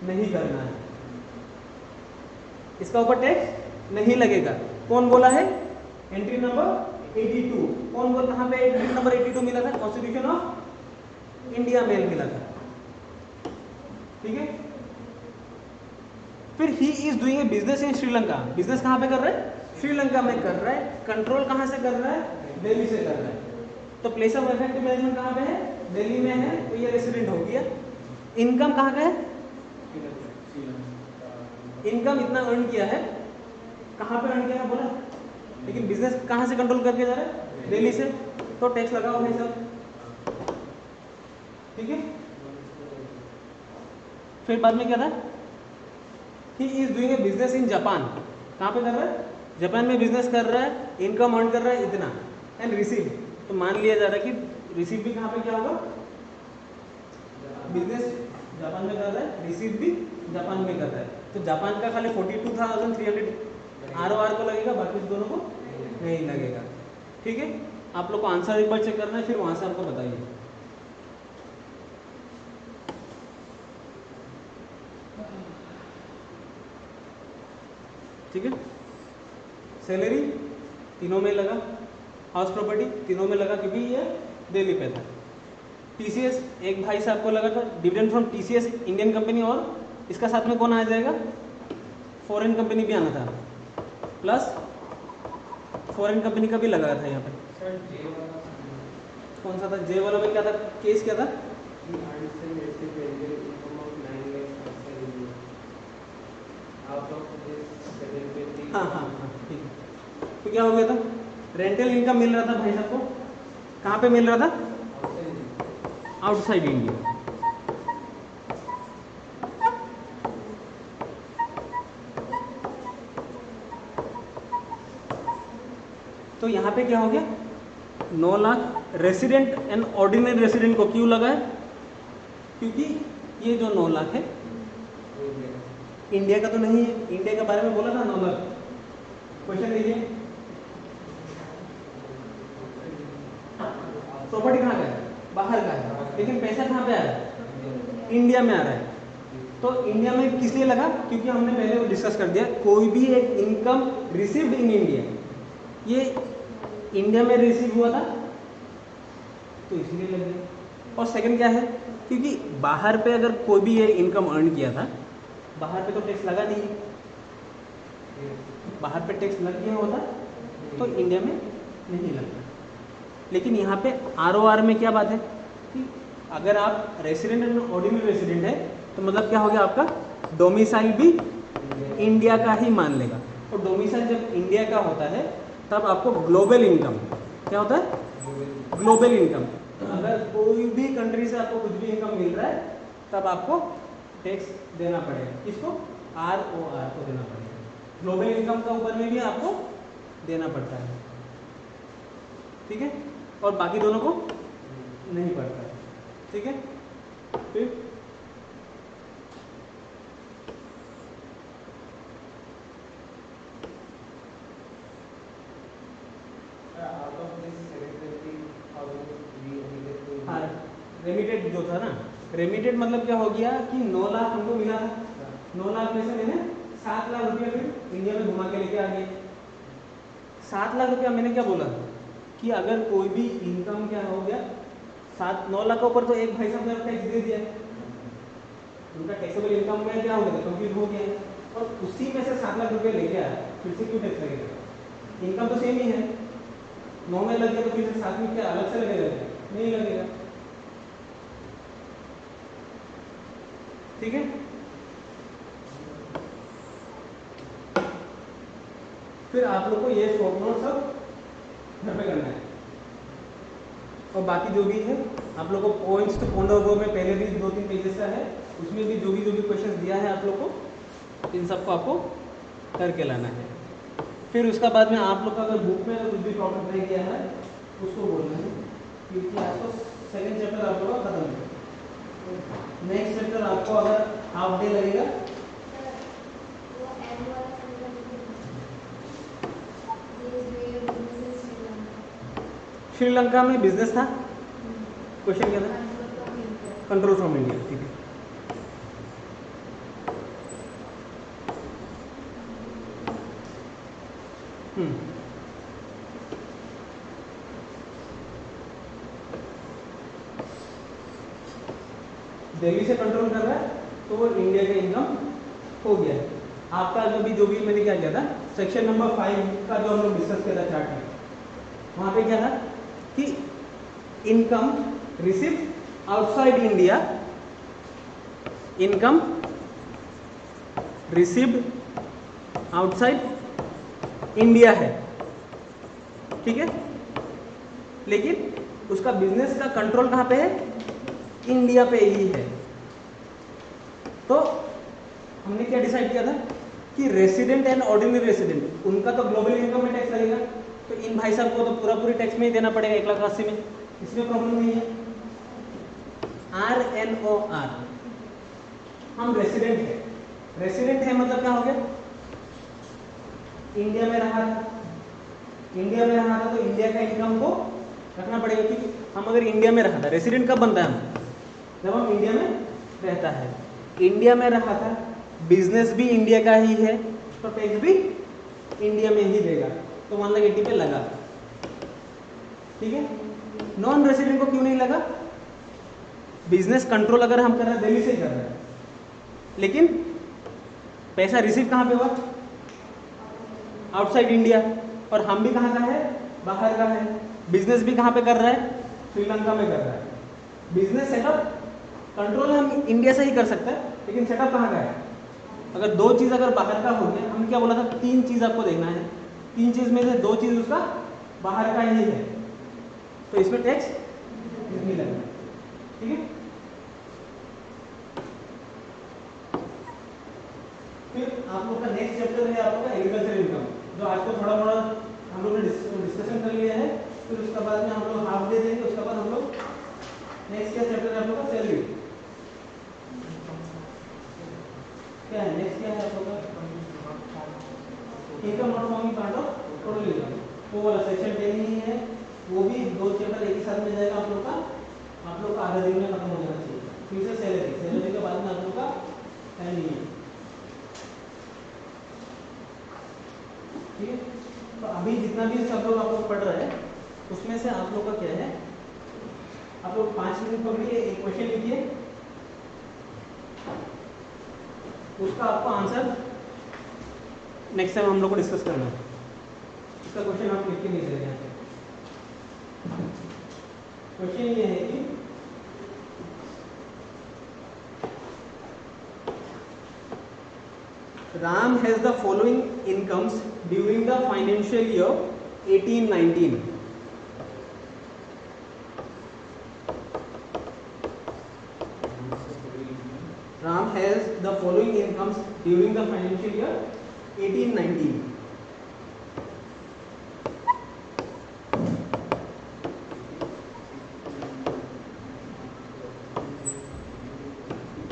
नहीं करना है, इसका ऊपर टैक्स नहीं लगेगा। कौन बोला है, एंट्री नंबर 82 कौन बोल, कहाँ पे एंट्री नंबर 82 मिला था? कॉन्स्टिट्यूशन ऑफ इंडिया में मिला था, ठीक है। फिर he is doing a business in Sri Lanka, business कहाँ पे कर रहा है? श्रीलंका में कर रहा है। कंट्रोल कहाँ से कर रहा है? दिल्ली से कर रहा है। तो प्लेस ऑफ इफेक्टिव मैनेजमेंट कहाँ पे है? दिल्ली में है, तो ये रेसिडेंट हो गया। इनकम कहाँ का है? इनकम इतना अर्न किया है, कहाँ पे अर्न किया है बोला, लेकिन बिजनेस कहाँ से कंट्रोल करके जा रहा है? दिल्ली से, तो टैक्स लगाओ भाई साहब, ठीक है। फिर बाद में क्या था? He is doing a business in Japan, कहाँ पे कर रहा है? जापान में बिजनेस कर रहा है, इनकम अर्न कर रहा है इतना, एंड रिसीव, तो मान लिया जा रहा है कि रिसीव भी कहाँ पे क्या होगा? बिजनेस जापान में कर रहा है, रिसीव भी जापान में कर रहा है, तो जापान का खाली 42,300 आर को लगेगा, बाकी दोनों को नहीं लगेगा, ठीक है। आप लोग को आंसर एक बार चेक करना है, फिर वहां से आपको बताइए। ठीक है, सैलरी तीनों में लगा, हाउस प्रॉपर्टी तीनों में लगा, क्योंकि ये दिल्ली पे था। टीसीएस एक भाई साहब को लगा था, dividend from TCS Indian company, और इसका साथ में कौन आ जाएगा? फॉरेन कंपनी भी आना था, प्लस फॉरेन कंपनी का भी लगा था यहाँ पे। कौन सा था? जे वाला में क्या था? केस क्या था? हाँ हाँ हाँ, ठीक है। तो क्या हो गया था? रेंटल इनकम मिल रहा था भाई साहब को, कहाँ पे मिल रहा था? Outside India. तो यहाँ पे क्या हो गया? 9 lakh resident and ordinary resident को क्यों लगा है? क्योंकि ये जो 9 लाख है इंडिया का तो नहीं है, इंडिया के बारे में बोला था 9 लाख। क्वेश्चन देखिए, प्रॉपर्टी कहाँ का है? बाहर का है, लेकिन पैसा कहाँ पे आ रहा है? इंडिया में आ रहा है। तो इंडिया में किस लिए लगा? क्योंकि हमने पहले डिस्कस कर दिया, कोई भी एक इनकम रिसीव्ड इन इंडिया, ये इंडिया में रिसीव हुआ था तो इसलिए लग गया। और सेकंड क्या है? क्योंकि बाहर पे अगर कोई भी ये इनकम अर्न किया था, बाहर पे तो टैक्स लगा नहीं, बाहर पे टैक्स लग गया होता तो इंडिया में नहीं लगता। लेकिन यहाँ पे आरओआर में क्या बात है कि अगर आप रेसिडेंट एंड ऑर्डिनरी रेसिडेंट है तो मतलब क्या हो गया, आपका डोमिसाइल भी इंडिया का ही मान लेगा। और डोमिसाइल जब इंडिया का होता है तब आपको ग्लोबल इनकम क्या होता है? Global income. अगर कोई भी कंट्री से आपको कुछ भी इनकम मिल रहा है तब आपको टैक्स देना पड़ेगा। किसको? आरओआर को देना पड़ेगा। ग्लोबल इनकम का ऊपर में भी आपको देना पड़ता है, ठीक है, और बाकी दोनों को नहीं पड़ता है, ठीक है। फिर हाँ, रेमिटेड जो था ना, रेमिटेड मतलब क्या हो गया कि 9 लाख हमको मिला था, 9 लाख में से मैंने 7 लाख रुपया फिर इंडिया में घुमा के लेके आ गए। 7 लाख रुपया मैंने क्या बोला कि अगर कोई भी इनकम क्या हो गया, 9 लाख के ऊपर तो एक भाई साहब ने टैक्स दे दिया, उनका टैक्सेबल इनकम में क्या हो गया, कंप्लीट हो गया, और उसी में से 7 लाख रुपया लेके आया, फिर से क्यों टैक्स लगेगा? इनकम तो सेम ही है, 9 में लग गया तो फिर से 7 में क्या अलग से लगेगा? नहीं लगेगा, ठीक है। फिर आप लोग को ये शॉर्ट नोट सब घर पे करना है, और बाकी जो भी है आप लोग को पॉइंट्स तो पॉइंट में पहले भी 2-3 पेजेस का है, उसमें भी जो भी क्वेश्चन दिया है आप लोग को, इन सबको आपको करके लाना है। फिर उसका बाद में आप लोग का अगर बुक में कुछ भी प्रॉब्लम रह गया है उसको बोलना है, क्योंकि आपको सेकंड चैप्टर आप लोग का खत्म है। नेक्स्ट चैप्टर आपको अगर हाफ डे लगेगा, श्रीलंका में बिजनेस था, क्वेश्चन क्या था? कंट्रोल फ्रॉम इंडिया, ठीक है। दिल्ली से कंट्रोल कर रहा है तो वो इंडिया का इनकम हो गया। आपका जो भी मैंने क्या किया था, सेक्शन नंबर 5 का जो हम लोग डिस्कस किया था चार्ट में, वहाँ पे क्या था कि income receive outside India, income received outside India है, ठीक है, लेकिन उसका बिजनेस का कंट्रोल कहाँ पे है, इंडिया पे ही है। तो हमने क्या डिसाइड किया था कि रेसिडेंट एंड ऑर्डिनरी रेसिडेंट उनका तो ग्लोबल इनकम में टैक्स लगेगा, तो इन भाई साहब को तो पूरी टैक्स में ही देना पड़ेगा 1,80,000 में, इसमें प्रॉब्लम नहीं है। RNOR, हम रेसिडेंट है, रेसिडेंट है मतलब क्या हो गया, इंडिया में रहा था, इंडिया में रहा था तो इंडिया का इनकम को रखना पड़ेगा, क्योंकि हम अगर इंडिया में रहा था, रेसिडेंट कब बनता है हम, जब हम इंडिया में रहता है, इंडिया में रहा था, बिजनेस भी इंडिया का ही है, तो टैक्स भी इंडिया में ही देगा, तो 1,80,000 पे लगा, ठीक है। नॉन रेसिडेंट को क्यों नहीं लगा, बिजनेस कंट्रोल अगर हम कर रहे हैं दिल्ली से कर रहे हैं, लेकिन पैसा रिसीव कहाँ पे हुआ, आउटसाइड इंडिया, और हम भी कहाँ का है, बाहर का है, बिजनेस भी कहाँ पे कर रहा है, श्रीलंका में कर रहा है। बिजनेस सेटअप कंट्रोल हम इंडिया से ही कर सकते हैं, लेकिन सेटअप कहाँ का है, अगर दो चीज़ अगर बाहर का हो गया, हमने क्या बोला था, 3 चीज़ आपको देखना है, 3 चीज़ में से 2 चीज़ उसका बाहर का ही है, तो इसमें टैक्स नहीं लगना, ठीक है। फिर आप लोग का नेक्स्ट चैप्टर है आप लोग का एग्रीकल्चर इनकम, जो आज को थोड़ा मोड़ा हम लोग ने डिस्कशन कर लिया है, फिर उसके बाद में हम लोग हाफ डे देंगे, उसके बाद हम लोग नेक्स्ट क्या चैप्टर है आप लोग का, सैलरी क्या है, नेक्स्ट क्या है आप लोग का, income not forming part of total income, वो वाला सेक्शन 10 ही है, वो भी 2 चैप्टर एक ही साथ में जाएगा आप लोग का आधा दिन में खत्म हो जाना चाहिए। फिर से सैलरी के बाद में आप लोग का टाइम नहीं है, ठीक है। तो अभी जितना भी सब लोग आप लोग पढ़ रहे हैं उसमें से आप लोग का क्या है, आप लोग 5 मिनट पकड़िए, एक क्वेश्चन लिखिए, उसका आपको आंसर नेक्स्ट टाइम हम लोग को डिस्कस करना है। इसका क्वेश्चन आप लिख के नहीं सकते यहाँ पे। क्वेश्चन ये है कि Ram has the following incomes during the financial year 18-19. Ram has the following incomes during the financial year 18-19.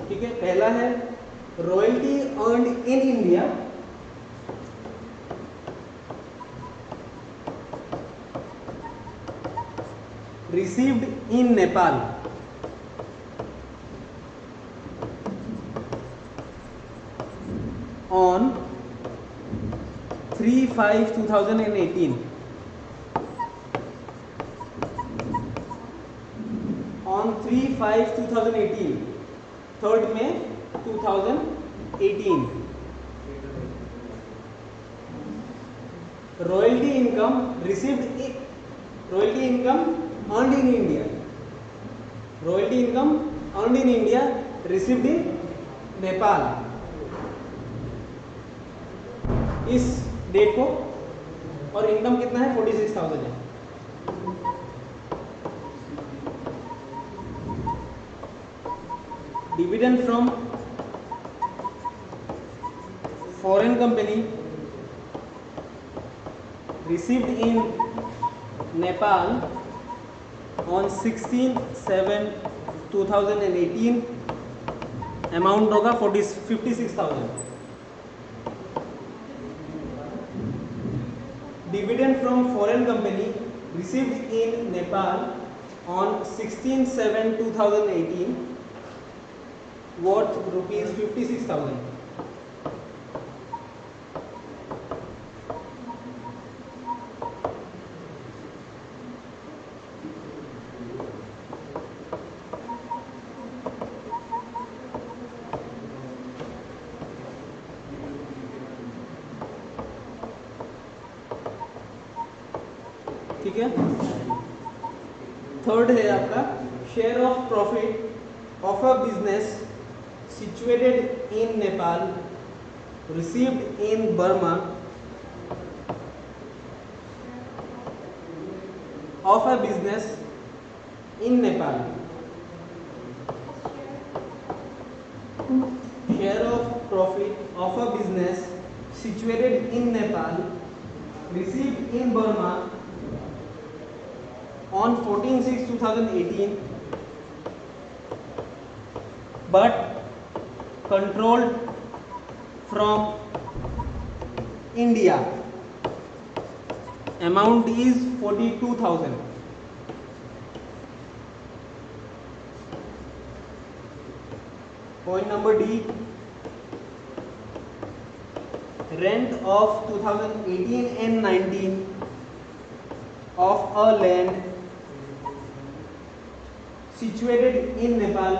ठीक है, पहला है royalty earned in India, received in Nepal, on 3/5/2018, on 3/5/2018, 3rd May 2018. Royalty income received, royalty income earned in India, royalty income earned in India, received in Nepal, इस date को, और income कितना है 46,000 है। Dividend from foreign company received in Nepal on 16/7/2018, amount होगा 56,000। Dividend from foreign company received in Nepal on 16/7/2018, worth rupees 56,000. ठीक है। Third है आपका share of profit of a business situated in Nepal received in Burma of a business in Nepal. Share of profit of a business situated in Nepal received in Burma on 14/6/2018 but controlled from India. Amount is 42,000. Point number D. Rent of 2018 and 19 of a land situated in Nepal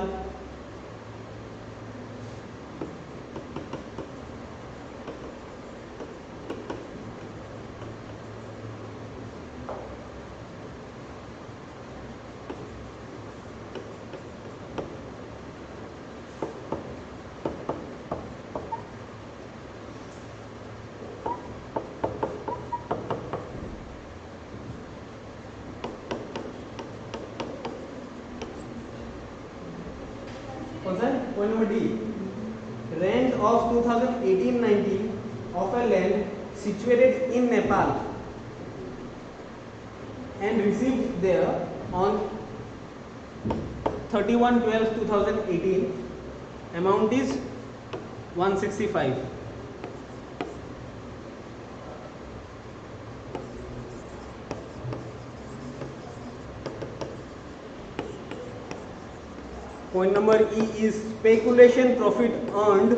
Point number D. Rent of 2018-19 of a land situated in Nepal and received there on 31/12/2018. Amount is 165. Point number E is speculation profit earned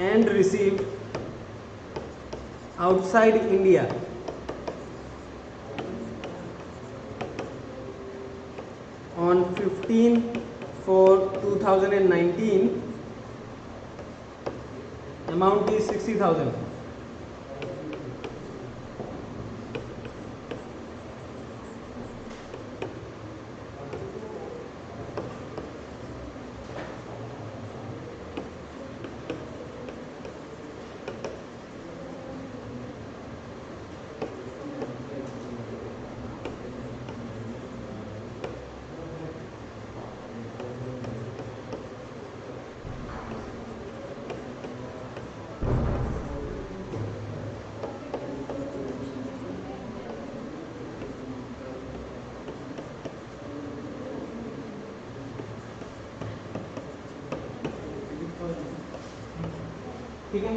and received outside India on 15/4/2019. Amount is 60,000. ठीक है।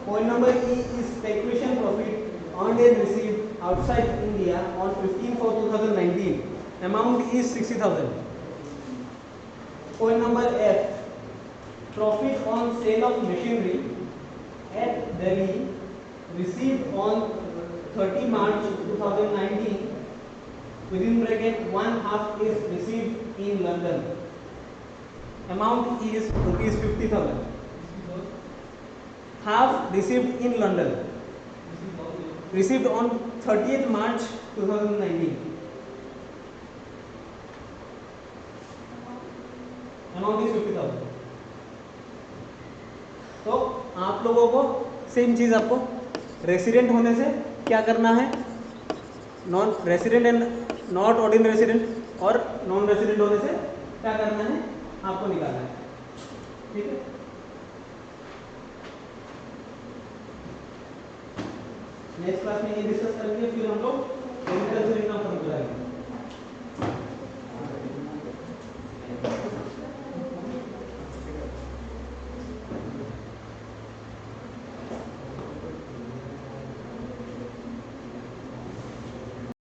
Point number E is speculation profit earned and received outside India on 15/4/2019. Amount is 60,000. Point number F, profit on sale of machinery at Delhi received on 30 March 2019. Within bracket 1/2 is received in London. Amount is rupees 50,000. Half received in London. Received on 30th March 2019. Amount is 50,000. तो आप लोगों को same चीज आपको resident होने से क्या करना है, non resident and not ordinary resident और नॉन रेसिडेंट होने से क्या करना है आपको निकालना है। ठीक है। नेक्स्ट क्लास में ये डिस्कस करेंगे, फिर हम लोग